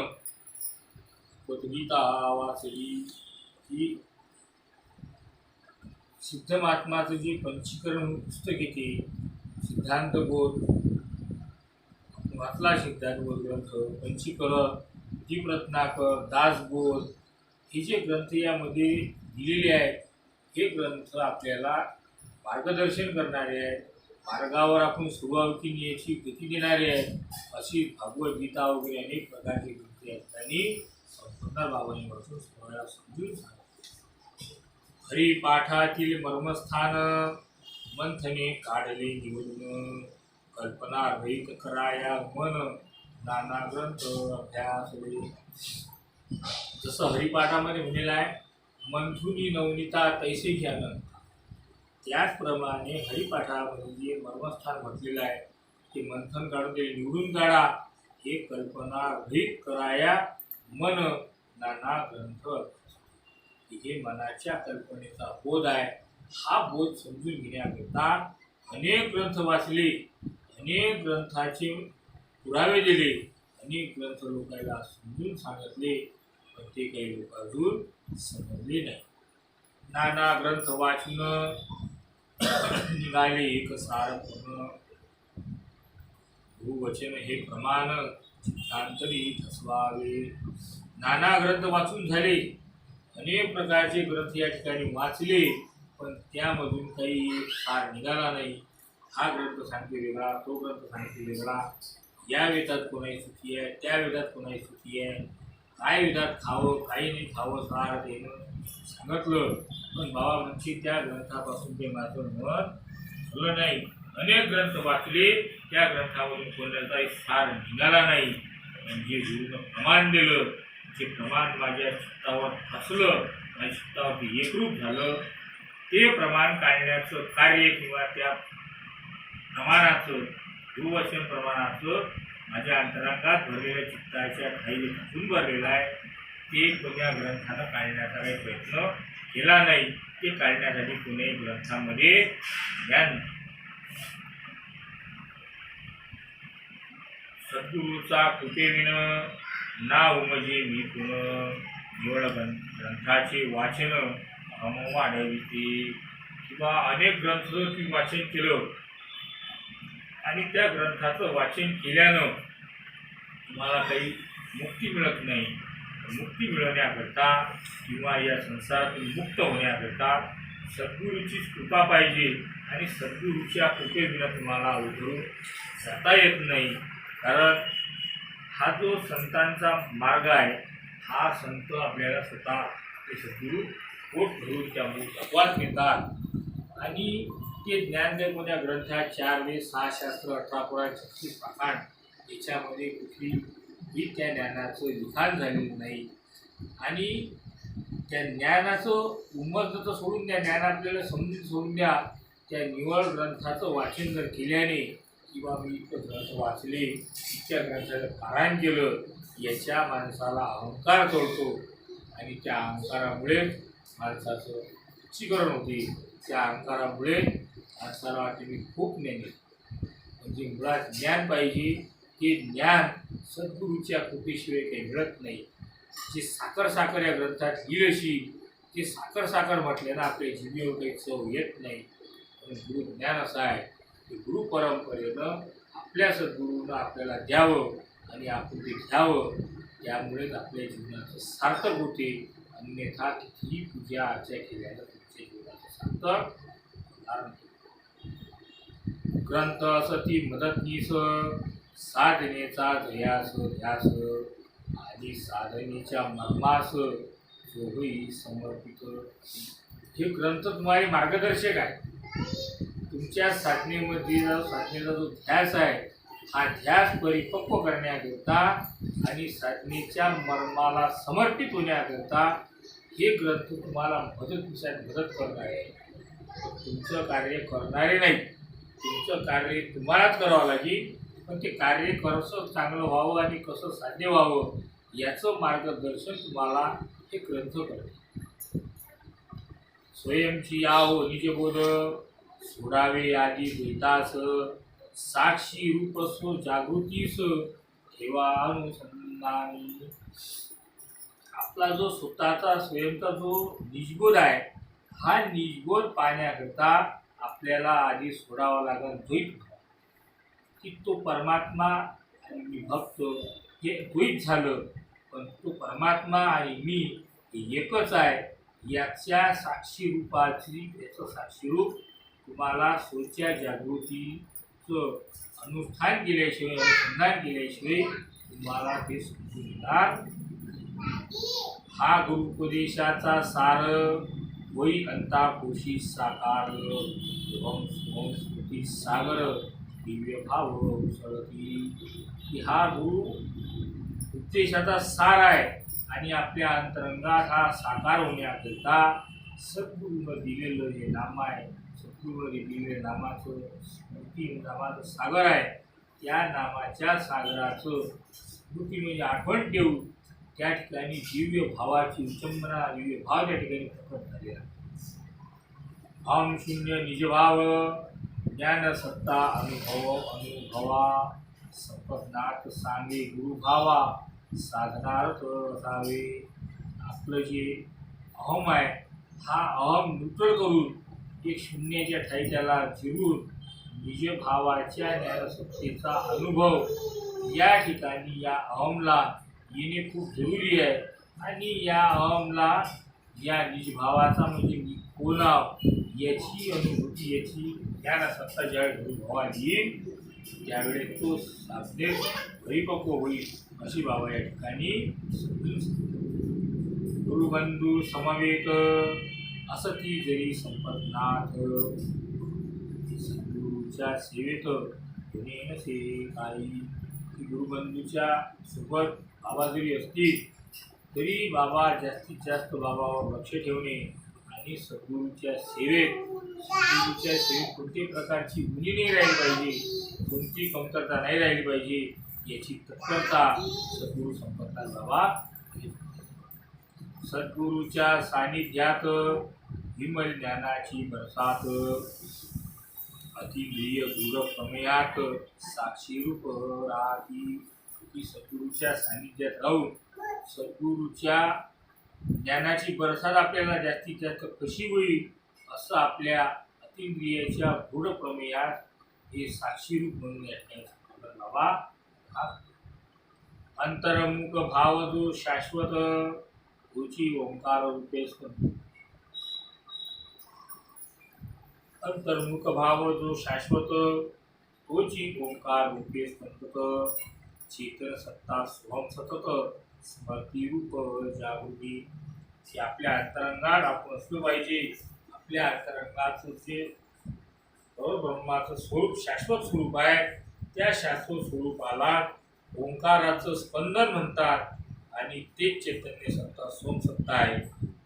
गीता वाचली. ही सिद्ध महात्माचं जे पंचीकरण पुस्तक येते, सिद्धांत बोध वाचला, सिद्धांत बोध ग्रंथ, पंचीकरण, दीपरत्नाकर, दासबोध, हे जे ग्रंथ यामध्ये दिलेले आहेत, हे ग्रंथ आपल्याला मार्गदर्शन करणारे आहेत, मार्गावर आपण सुरुवातीने याची गती देणारे आहेत. अशी भगवद्गीता वगैरे अनेक प्रकारचे ग्रंथ या ठिकाणी संपतनाथ बाबांनी वाचून सर्वांना समजून सांगितले. हरिपाठातील मर्मस्थान मंथने काढले निवडून, कल्पना रहित कराया मन नाना ग्रंथ अभ्यासले. जसं हरिपाठामध्ये म्हणलेलं आहे, मंथुनी नवनीता तैसे घ्यान, त्याचप्रमाणे हरिपाठामध्ये जे मर्मस्थान म्हटलेलं आहे ते मंथन काढून ते निवडून काढा. हे कल्पना रहित कराया मन नाना ग्रंथ. हे मनाच्या कल्पनेचा बोध आहे. हा बोध समजून घेण्याकरता अनेक ग्रंथ वाचले, अनेक ग्रंथाचे पुरावे दिले, अनेक ग्रंथ लोकांना समजून सांगितले, पण ते काही लोक अजून समजले नाही. नाना ग्रंथ वाचून निघाले एक सार पूर्ण, गुरुवचन हे प्रमाण चित्तांतरी ठसवावे. नाना ग्रंथ वाचून झाले, अनेक प्रकारचे ग्रंथ या ठिकाणी वाचले, पण त्यामधून काही सार निघाला नाही. हा ग्रंथ सांगते वेगळा, तो ग्रंथ सांगते वेगळा, या वेदात कोणाही सुखी आहे, त्या वेदात कोणाही सुखी आहे, काय वेदात खावं काही नाही खावं, सार देणं सांगितलं, पण बाबा म्हणजे त्या ग्रंथापासून ते माझं मत झालं नाही. अनेक ग्रंथ वाचले, त्या ग्रंथामधून कोणाचाही सार निघाला नाही. म्हणजे गुरुनं प्रमाण दिलं, जे प्रमाण माझ्या चित्तावर फसलं, माझ्या चित्तावरती एकरूप झालं, ते प्रमाण काढण्याचं कार्य किंवा त्या प्रमाणाचं गुरुवचन प्रमाणाचं माझ्या अंतरांगात भरलेल्या चित्ताच्या खाईले घासून भरलेलं आहे. ते कोण्या ग्रंथानं काढण्याचा काही प्रयत्न केला नाही. ते काढण्यासाठी कोणत्याही ग्रंथामध्ये ज्ञान सद्गुरूचा कृपेविनं ना उमजे मी पुन, निवड ग्रंथाचे वाचन हम वाढविते. किंवा अनेक ग्रंथ तुम्ही वाचन केलं आणि त्या ग्रंथाचं वाचन केल्यानं तुम्हाला काही मुक्ती मिळत नाही. मुक्ती मिळवण्याकरता किंवा या संसारातून मुक्त होण्याकरता सद्गुरूचीच कृपा पाहिजे आणि सद्गुरूच्या कृपेविना तुम्हाला उतरून जाता येत नाही. कारण हा जो संतांचा मार्ग आहे हा संत आपल्याला स्वतः ते सद्गुरू पोट भरून त्यामुळे अपवाद घेतात आणि ते ज्ञानदेवच्या ग्रंथात 4 वेद 6 शास्त्र 18 पुराण 36 पाखांड याच्यामध्ये कुठलीही त्या ज्ञानाचं लिखाण झालेलं नाही. आणि त्या ज्ञानाचं उमजतं सोडून द्या, ज्ञान आपल्याला समजून सोडून द्या. त्या निवड ग्रंथाचं वाचन जर केल्याने किंवा मी इतकं ग्रंथ वाचले इतक्या ग्रंथाचं पारायण केलं याच्या माणसाला अहंकार चढतो आणि त्या अहंकारामुळे माणसाचं उच्चीकरण होते. त्या अहंकारामुळे माणसाला वाटते मी खूप ज्ञानी. म्हणजे मुळात ज्ञान पाहिजे. ते ज्ञान सद्गुरूच्या कृपेशिवाय काही मिळत नाही. जे साखर साखर या ग्रंथात लिहिलं अशी ते साखर साखर म्हटल्यानं आपल्या जिभेवर काही चव येत नाही. पण गुरु ज्ञान असं आहे की गुरु परंपरेनं आपल्या सद्गुरूनं आपल्याला द्यावं आणि आपण ते घ्यावं. त्यामुळेच आपल्या जीवनाचं सार्थक होते. अन्यथा कितीही पूजा अर्चा केल्यानं तुमच्या जीवनाचं सार्थक होणार नाही. ग्रंथ असती मदतनीस साधनेचा ध्ययास ध्यास आणि साधनेच्या मर्मास जो होई समर्पित. हे ग्रंथ तुम्हाला मार्गदर्शक आहे. तुमच्या साधनेचा जो ध्यास आहे हा ध्यास परिपक्व करण्याकरता आणि साधनेच्या मर्माला समर्पित होण्याकरता हे ग्रंथ तुम्हाला मदत करणार आहे. तुमचं कार्य करणारे नाही. तुमचं कार्य तुम्हालाच करावं लागेल. पण ते कार्य कसं चांगलं व्हावं आणि कसं साध्य व्हावं याचं मार्गदर्शन तुम्हाला हे ग्रंथ करते. स्वयंची याहो निजबोध सोडावे आधी द्वैतास साक्षी रूप सो जागृतीस ठेवा अनुसंधानी. आपला जो स्वतःचा स्वयंचा जो निजबोध आहे हा निजबोध पाहण्याकरता आपल्याला आधी सोडावा लागेल द्वैत. की तो परमात्मा आणि मी भक्त हे द्वैत झालं. पण तो परमात्मा आणि मी हे एकच आहे याच्या साक्षी रूपाची याचं साक्षीरूप तुम्हाला स्वच्या जागृतीचं अनुष्ठान केल्याशिवाय अनुसंधान केल्याशिवाय तुम्हाला ते समजून येणार. हा गुरुपदेशाचा सार वै अंताकोशी साकार स्मृती सागर दिव्य भाव उसळती. की हा गुरु उपदेशाचा सार आहे आणि आपल्या अंतरंगात हा साकार होण्याकरता सद्गुरूनं दिलेलं हे नाम आहे. सद्गुरूनं दिलेलं नामाचं स्मृती नामाचं सागर आहे. त्या नामाच्या सागराचं स्मृती म्हणजे आठवण ठेवू. त्या ठिकाणी दिव्य भावाची विचंबना दिव्य भाव त्या ठिकाणी प्रकट झालेला. भाव शून्य निजभाव ज्ञान सत्ता अनुभवा संपदनाथ सांगे गुरुभावा साधनार्थ असावे. आपलं जे अहम आहे हा अहम न्यूट्रल करून एक शून्याच्या ठाई त्याला जिरून निजभावाच्या ज्ञानसत्तेचा अनुभव या ठिकाणी या अहमला येणे खूप जरुरी आहे. आणि या अहमला या निजभावाचा म्हणजे मी कोण याची अनुभूती याची ज्ञानसत्ता ज्यावेळी गुरुभावाला येईल त्यावेळेस तो साधने परिपक्व होईल अशी बाबा या ठिकाणी गुरुबंधू समवेत असती जरी संपदनाथ सद्गुरूच्या सेवेत कोणी नसे काही. गुरुबंधूच्या सोबत बाबा जरी असतील तरी बाबा जास्तीत जास्त बाबावर लक्ष ठेवणे आणि सद्गुरूच्या सेवेत कोणत्याही प्रकारची उणी नाही राहिली पाहिजे. कोणती कमतरता नाही राहिली पाहिजे याची तत्परता सद्गुरू संपत्नाथ बाबा. सद्गुरूच्या सानिध्यात विमल ज्ञानाची बरसात अतिप्रिय गुर प्रमेयात साक्षीरूप राहती. की सद्गुरूच्या सानिध्यात राहून सद्गुरूच्या ज्ञानाची बरसात आपल्याला जास्तीत जास्त कशी होईल असं आपल्या सप्तेंद्रियाच्या गूढ प्रमेयात हे साक्षी रूप म्हणून या ठिकाणी सांगितलं बाबा. हा अंतर्मुख भाव जो शाश्वत रुची ओंकार रूपे स्पंद. अंतर्मुख भाव जो शाश्वत तोची ओंकार रूपे स्पंदत. चेतन सत्ता स्वम सतत स्मृती रूप जागृती. हे आपल्या अंतरंगात आपण असलं पाहिजे. आपल्या अंतरंगाचं जे ब्रह्माचं स्वरूप शाश्वत स्वरूप आहे, त्या शाश्वत स्वरूपाला ओंकाराचं स्पंदन म्हणतात. आणि तेच चैतन्य सत्ता सोमसत्ता आहे,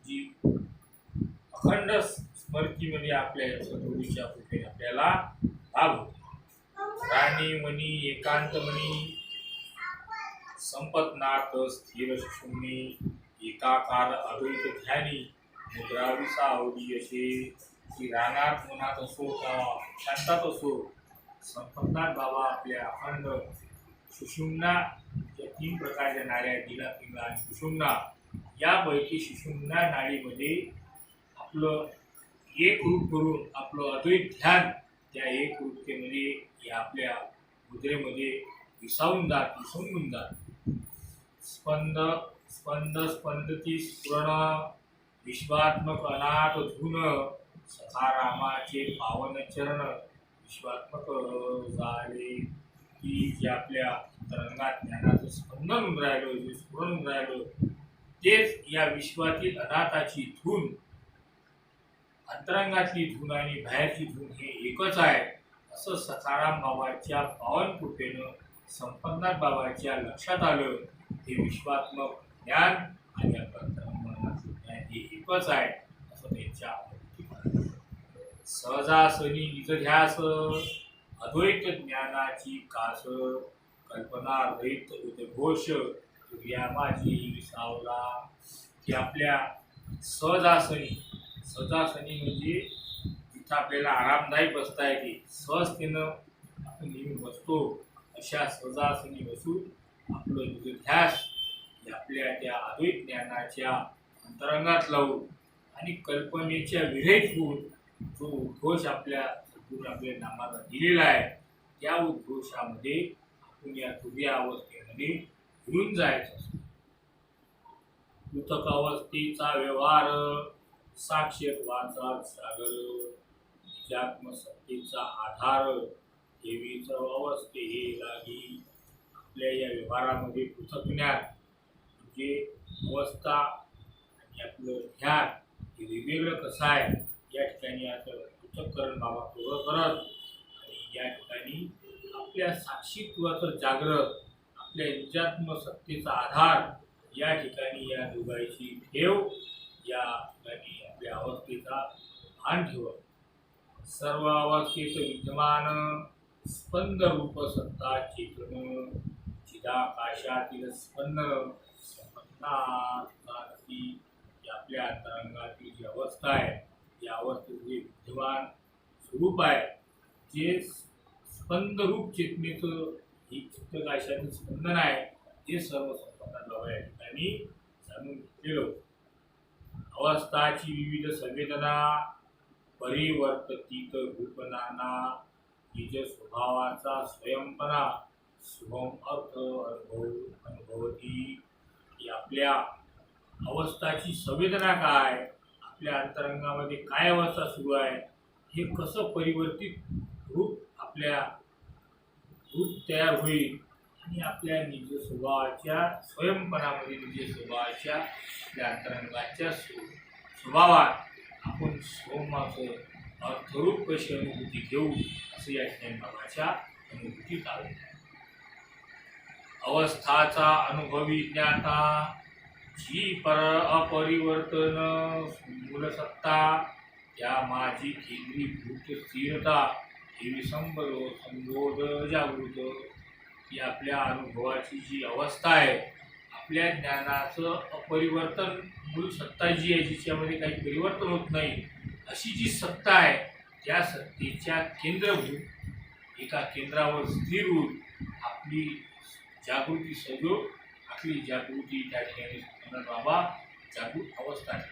जी अखंड स्मृतीमध्ये आपल्या सद्गुरूच्या कृपेने आपल्याला लाभ होतो. राणी मनी एकांत मनी संपतनाथ स्थिर शून्य एकाकार अद्वैत ध्यानी मुद्रा विसावली असे. की रानात मनात असो किंवा शांतात असो, संपतनाथ बाबा आपल्या अखंड सुषुम्ना या 3 प्रकारच्या नाड्या दिला पिंगळा आणि सुषुम्ना, यापैकी सुषुम्ना नाडीमध्ये आपलं एक रूप करून आपलं अद्वैत ध्यान त्या एक रूपतेमध्ये या आपल्या मुद्रेमध्ये विसावून जात. स्पंद स्पंद स्पंदती स्फुरण विश्वात्मक अनाथ धुन सखा रामाचे पावन चरण विश्वात्मक झाले. की जे आपल्या अंतरंगात ज्ञानाचं स्पंदन होऊन राहिलं, जे स्फुरण होऊन राहिलं, तेच या विश्वातील अनाथाची धून, अंतरंगातली धून आणि बाहेरची धून हे एकच आहे, असं सखाराम बाबाच्या पावन कृपेनं संपन्नाथ बाबाच्या लक्षात आलं. हे विश्वात्मक ज्ञान आणि अंतरंगातलं ज्ञान हे एकच आहे, असं त्यांच्या सहजासनी निजध्यास अद्वैत ज्ञानाची कास कल्पना रहित उद्घोष तुर्या माझी विसावला. की आपल्या सहजासनी म्हणजे जिथं आपल्याला आरामदायी बसता येते, सहजतेनं आपण नेहमी बसतो, अशा सहजासनी बसून आपलं निजध्यास आपल्या त्या अद्वैत ज्ञानाच्या अंतरंगात लावून आणि कल्पनेच्या विरहित होऊन जो उद्घोष आपल्या नामाला दिलेला आहे, त्या उद्घोषामध्ये आपण या तुर्या अवस्थेमध्ये घेऊन जायचं असतो. पृथक अवस्थेचा व्यवहार साक्षीत्वाचा सागर निजात्मसत्तेचा आधार देवी सर्व अवस्थे हे लागी. आपल्या या व्यवहारामध्ये पृथक ज्ञान म्हणजे अवस्था आणि आपलं ध्यान हे वेगवेगळं कसं आहे, या ठिकाणी आता पृथक्करण बाबा पूर्ण करत. आणि या ठिकाणी आपल्या साक्षीत्वाचं जागृत, आपल्या निजात्मसत्तेचा आधार, या ठिकाणी या दोघांची ठेव, या ठिकाणी आपल्या अवस्थेचा भान ठेवत. सर्व अवस्थेत विद्यमान स्पंद रूप सत्ता चेतन चिदाकाशातील स्पंदन संपन्नाथी. आपल्या अंतरंगातील जी अवस्था आहे, या अवस्थेत जे विद्यमान स्वरूप आहे, जे स्पंदरूप चेतनेचं ही चित्तकाशातील स्पंदन आहे, ते सर्व संपन्नाथ बाबा या ठिकाणी जाणून घेतलेलं. अवस्थाची विविध संवेदना परिवर्तित रूपनाना निज स्वभावाचा स्वयंपणा शुभम अर्थ अनुभवती. आपल्या अवस्थाची संवेदना काय, आपल्या अंतरंगामध्ये काय अवस्था सुरू आहे, हे कसं परिवर्तित आपल्या रूप तयार होईल आणि आपल्या निज स्वभावाच्या स्वयंपणामध्ये निज स्वभावाच्या आपल्या अंतरंगाच्या स्वभावात आपण सोमाचं अर्थरूप कशी अनुभूती घेऊ, असं या ठिकाणी बाबाच्या अनुभूतीत आलं. अवस्थाचा अनुभवी ज्ञाता जी अपरिवर्तन मूलसत्ता त्या माझी केंद्रीभूत स्थिरता हे संबोध जागृत. ही आपल्या अनुभवाची जी अवस्था आहे, आपल्या ज्ञानाचं अपरिवर्तन मूळ सत्ता जी आहे, जिच्यामध्ये काही परिवर्तन होत नाही, अशी जी सत्ता आहे, त्या सत्तेच्या केंद्रभूत एका केंद्रावर स्थिर होऊन आपली जागृती सजो, आपली जागृती त्या ठिकाणी बाबा जागृत अवस्था आहे.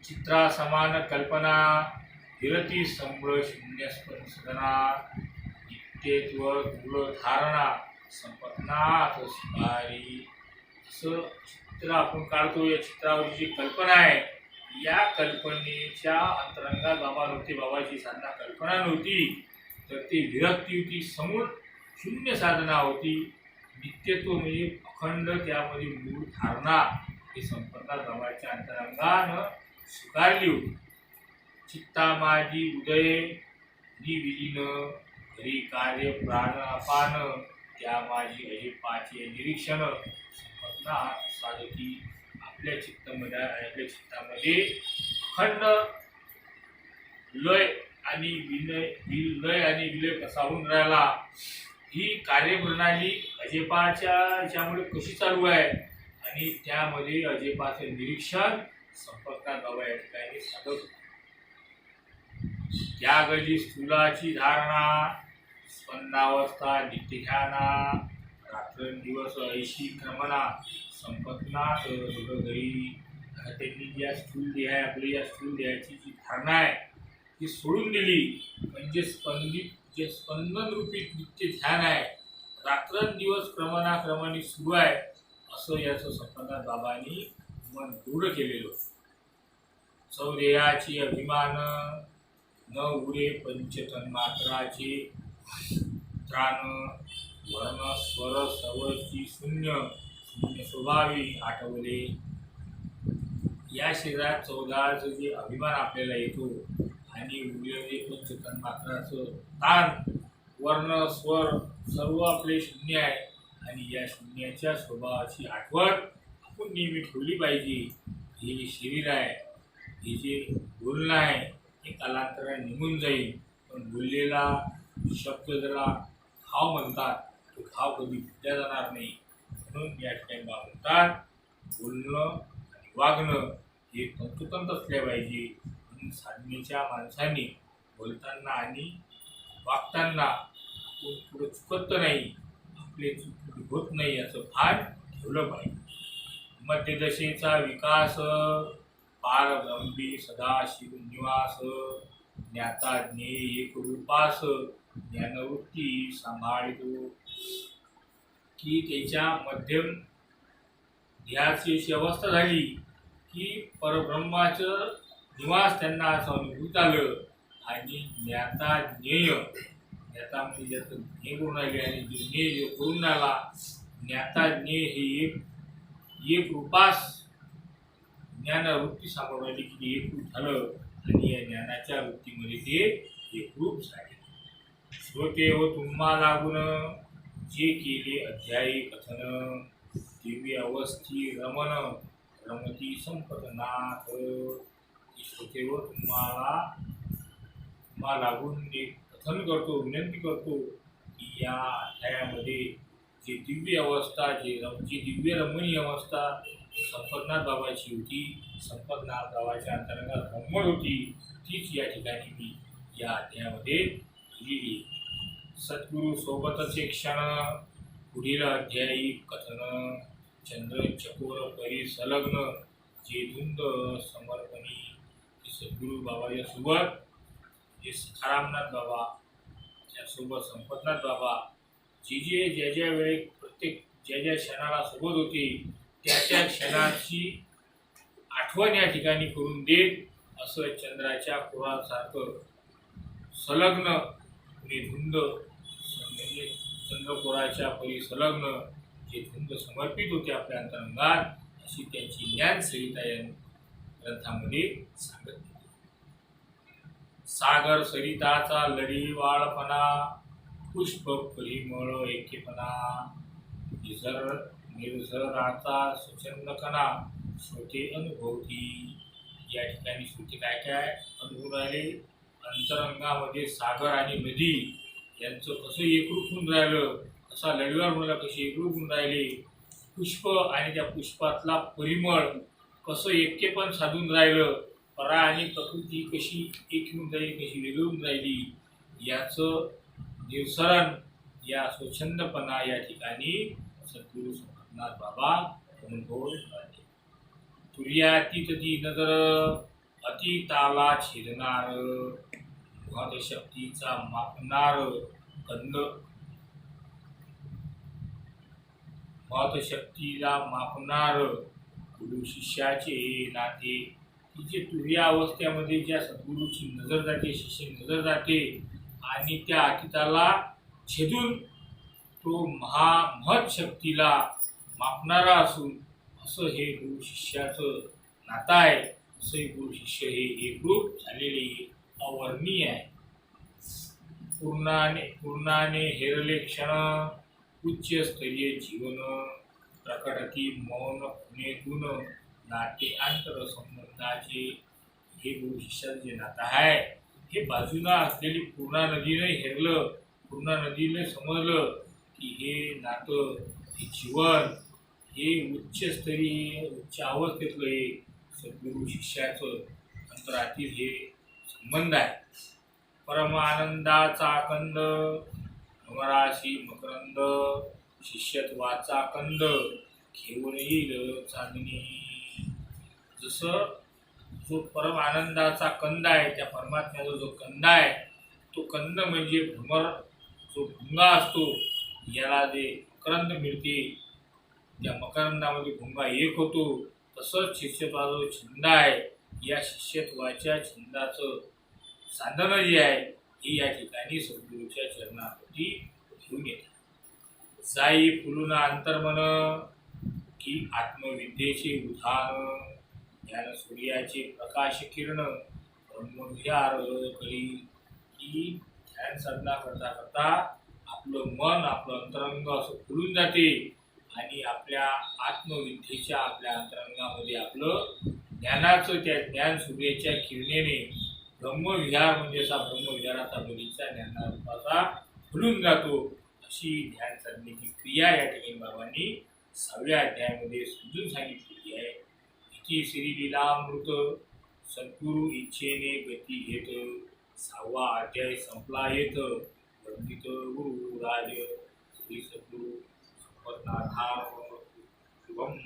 चित्रा समान कल्पना विरती संबळ शून्यस्पन सदना नित्यत्व तुल धारणा संपन्नाथ शिकारी. असं चित्र आपण काढतो. या चित्रावरची जी कल्पना आहे, या कल्पनेच्या अंतरंगात बाबा नव्हते, बाबाची साधना कल्पना नव्हती, तर ती विरक्ती होती, समूळ शून्य साधना होती. नित्यत्व म्हणजे अखंड त्यामध्ये मूळ धारणा ही संपन्नाथ बाबाच्या अंतरंगानं स्वीकारली होती. चित्ता माझी उदय निविलीन घरी कार्य प्राण अपान त्या माझी अहिपाचे निरीक्षण संपन्नाथ साधकी. आपल्या चित्तामध्ये अखंड लय आणि विलय कसा होऊन राहिला, ही कार्यप्रणाली अजेपाच्या याच्यामुळे कशी चालू आहे, आणि त्यामध्ये अजेपाचे निरीक्षण संपन्नाथ बाबा या ठिकाणी साधत होते. त्यागली स्थूलाची धारणा स्पंदावस्था नित्य ध्याना रात्रंदिवस ऐशी क्रमणा संपन्नाथ घरी. त्यांनी ज्या स्थूल देह आहे, आपली या स्थूल देहाची जी धारणा आहे ती सोडून दिली. म्हणजे जे स्पंदन रूपी नित्य ध्यान आहे, रात्रंदिवस क्रमाने सुरू आहे, असं याचं संपन्नाथ बाबांनी मन दृढ केलेलं. सौदेहाची अभिमान न उरे पंचतन्मात्राचे त्राण वर्ण स्वर सर्वची शून्य स्वभावी आठवले. या शरीरात 14चं जे अभिमान आपल्याला येतो आणि उरलेले पंचतन्मात्राचं ताण वर्ण स्वर सर्व आपले शून्य आहे, आणि या शून्याच्या स्वभावाची आठवण आपण नेहमी ठेवली पाहिजे. हे जे शरीर आहे, हे जे बोलणं आहे, हे कालांतराने निघून जाईल, पण बोललेला शब्द जरा घाव म्हणतात, तो घाव कधी फुटल्या जाणार नाही. म्हणून या ठिकाणी म्हणतात बोलणं आणि वागणं हे तंतोतंत असले पाहिजे. म्हणून साधनेच्या माणसांनी बोलताना आणि वागताना आपण पुढं चुकत नाही, आपले चूक होत नाही याचं भान ठेवलं पाहिजे. मध्यदशेचा विकास पारब्रह्मी सदाशिव निवास ज्ञाता ज्ञेय एक रूपास ज्ञानवृत्ती सांभाळतो. की त्याच्या मध्यम ध्येयाची अशी अवस्था झाली की परब्रह्माचं निवास त्यांना असं अनुभूत आलं, आणि ज्ञाता ज्ञेय, ज्ञाता म्हणजे ज्याचं ज्ञेय करून राहिले आणि जो ज्ञेय करून राहिला, ज्ञाता ज्ञेय हे एक रूपास ज्ञानवृत्ती सांभाळून राहिली की एकरूप झालं, आणि या ज्ञानाच्या वृत्तीमध्ये ते एकरूप झाले. श्रोते व तुम्हा लागून जे केले अध्यायी कथन दिव्य अवस्थी रमण रमती संपतनाथ. श्रोते व तुम्हाला लागून एक कथन करतो, विनंती करतो की या अध्यायामध्ये जी दिव्य अवस्था, जी दिव्य रमणीय अवस्था संपतनाथ बाबाची होती, संपतनाथ बाबाच्या अंतर्गत रमण होती, तीच या ठिकाणी मी या अध्यायामध्ये लिहिली. सद्गुरू सोबतच एक क्षण पुढील अध्यायी कथन चंद्र चकोर परी संलग्न जे धुंद समर्पणी. सद्गुरू बाबाच्या सोबत जे सखारामनाथ बाबा, त्यासोबत संपतनाथ बाबा ज्या ज्या वेळी प्रत्येक ज्या क्षणाला सोबत होते, त्या क्षणाची आठवण या ठिकाणी करून देत, असं चंद्राच्या कोरासारखं संलग्न आणि धुंद म्हणजे चंद्रकोराच्या परी संलग्न जे धुंद समर्पित होते आपल्या अंतरंगात, अशी त्यांची ज्ञान सरिता या ग्रंथामध्ये सांगत. सागर सरिताचा लढीवाळपणा पुष्प परिमळ एकेपणा निर्झराचा स्वच्छंदकणा श्रोते अनुभवती. या ठिकाणी श्रोते काय काय अनुभव राहिले, अंतरंगामध्ये सागर आणि नदी यांचं कसं एकरूप होऊन राहिलं, कसा लढीवाळ मुला कशी एकरूप होऊन राहिले, पुष्प आणि त्या पुष्पातला परिमळ कसं ऐक्यपण साधून राहिलं, परा आणि प्रकृती कशी एक होऊन राहिली, कशी वेगळी होऊन राहिली, याचं निरसरण या स्वच्छंदपणा या ठिकाणी सद्गुरू संपतनाथ बाबा अनुभव राहिले. तुर्यातीत ती नजर अति ताला छेदणार महतशक्तीचा मापणार कंद, महतशक्तीला मापणार गुरु शिष्याचे हे नाते, की जे तुर्या अवस्थेमध्ये ज्या सद्गुरूची नजर जाते, शिष्य नजर जाते आणि त्या अतीताला छेदून तो महत शक्तीला मापणारा असून असं हे गुरु शिष्याचं नातं आहे. असं गुरु शिष्य हे एकरूप झालेले अवर्णीय आहे. पूर्णाने हेरले क्षण उच्च स्तरीय जीवन, प्रकटती मौन खुणेतून नाते आंतर संबंधाचे. हे गुरु शिष्याचं जे नातं आहे हे बाजूला असलेली पूर्णा नदीने हेरलं, पूर्णा नदीने समजलं की हे नातं, हे जीवन, हे उच्चस्तरीय उच्च अवस्थेतलं हे सद्गुरु शिष्याचं अंतरातील हे संबंध आहे. परम आनंदाचा कंद भ्रमराशी मकरंद, शिष्यत्वाचा कंद घेऊन येईल चांदणी. जसं जो परम आनंदाचा कंद आहे, त्या परमात्म्याचा जो कंद आहे, तो कंद म्हणजे भ्रमर जो भुंगा असतो, याला जे मकरंद मिळते, त्या मकरंदामध्ये भुंगा एक होतो. तसंच शिष्यत्वाचा जो छंद आहे, या शिष्यत्वाच्या छंदाचं साधन जे आहे हे या ठिकाणी सद्गुरूच्या चरणाप्रती घेऊन येतात. जाई फुलून अंतर्मन की आत्मविद्येचे उधान, ज्ञान सूर्याचे प्रकाश किरण ब्रह्मविहार करी. की ध्यान साधना करता करता आपलं मन, आपलं अंतरंग असं खुलून जाते आणि आपल्या आत्मविद्येच्या आपल्या अंतरंगामध्ये आपलं ज्ञानाचं, त्या ज्ञान सूर्याच्या किरणेने ब्रह्मविहार म्हणजे असा ब्रह्मविहाराचा बगीचा ज्ञानारूपाचा खुलून जातो. अशी ध्यान साधनेची क्रिया या ठिकाणी बाबांनी 6व्या अध्यायामध्ये समजून सांगितलेली आहे. इथे श्रीलीलामृत सद्गुरु इच्छेने गती घेत 6वा अध्याय संपला येत. वंदित गुरु राज श्री सद्गुरु संपतनाथा शुभम.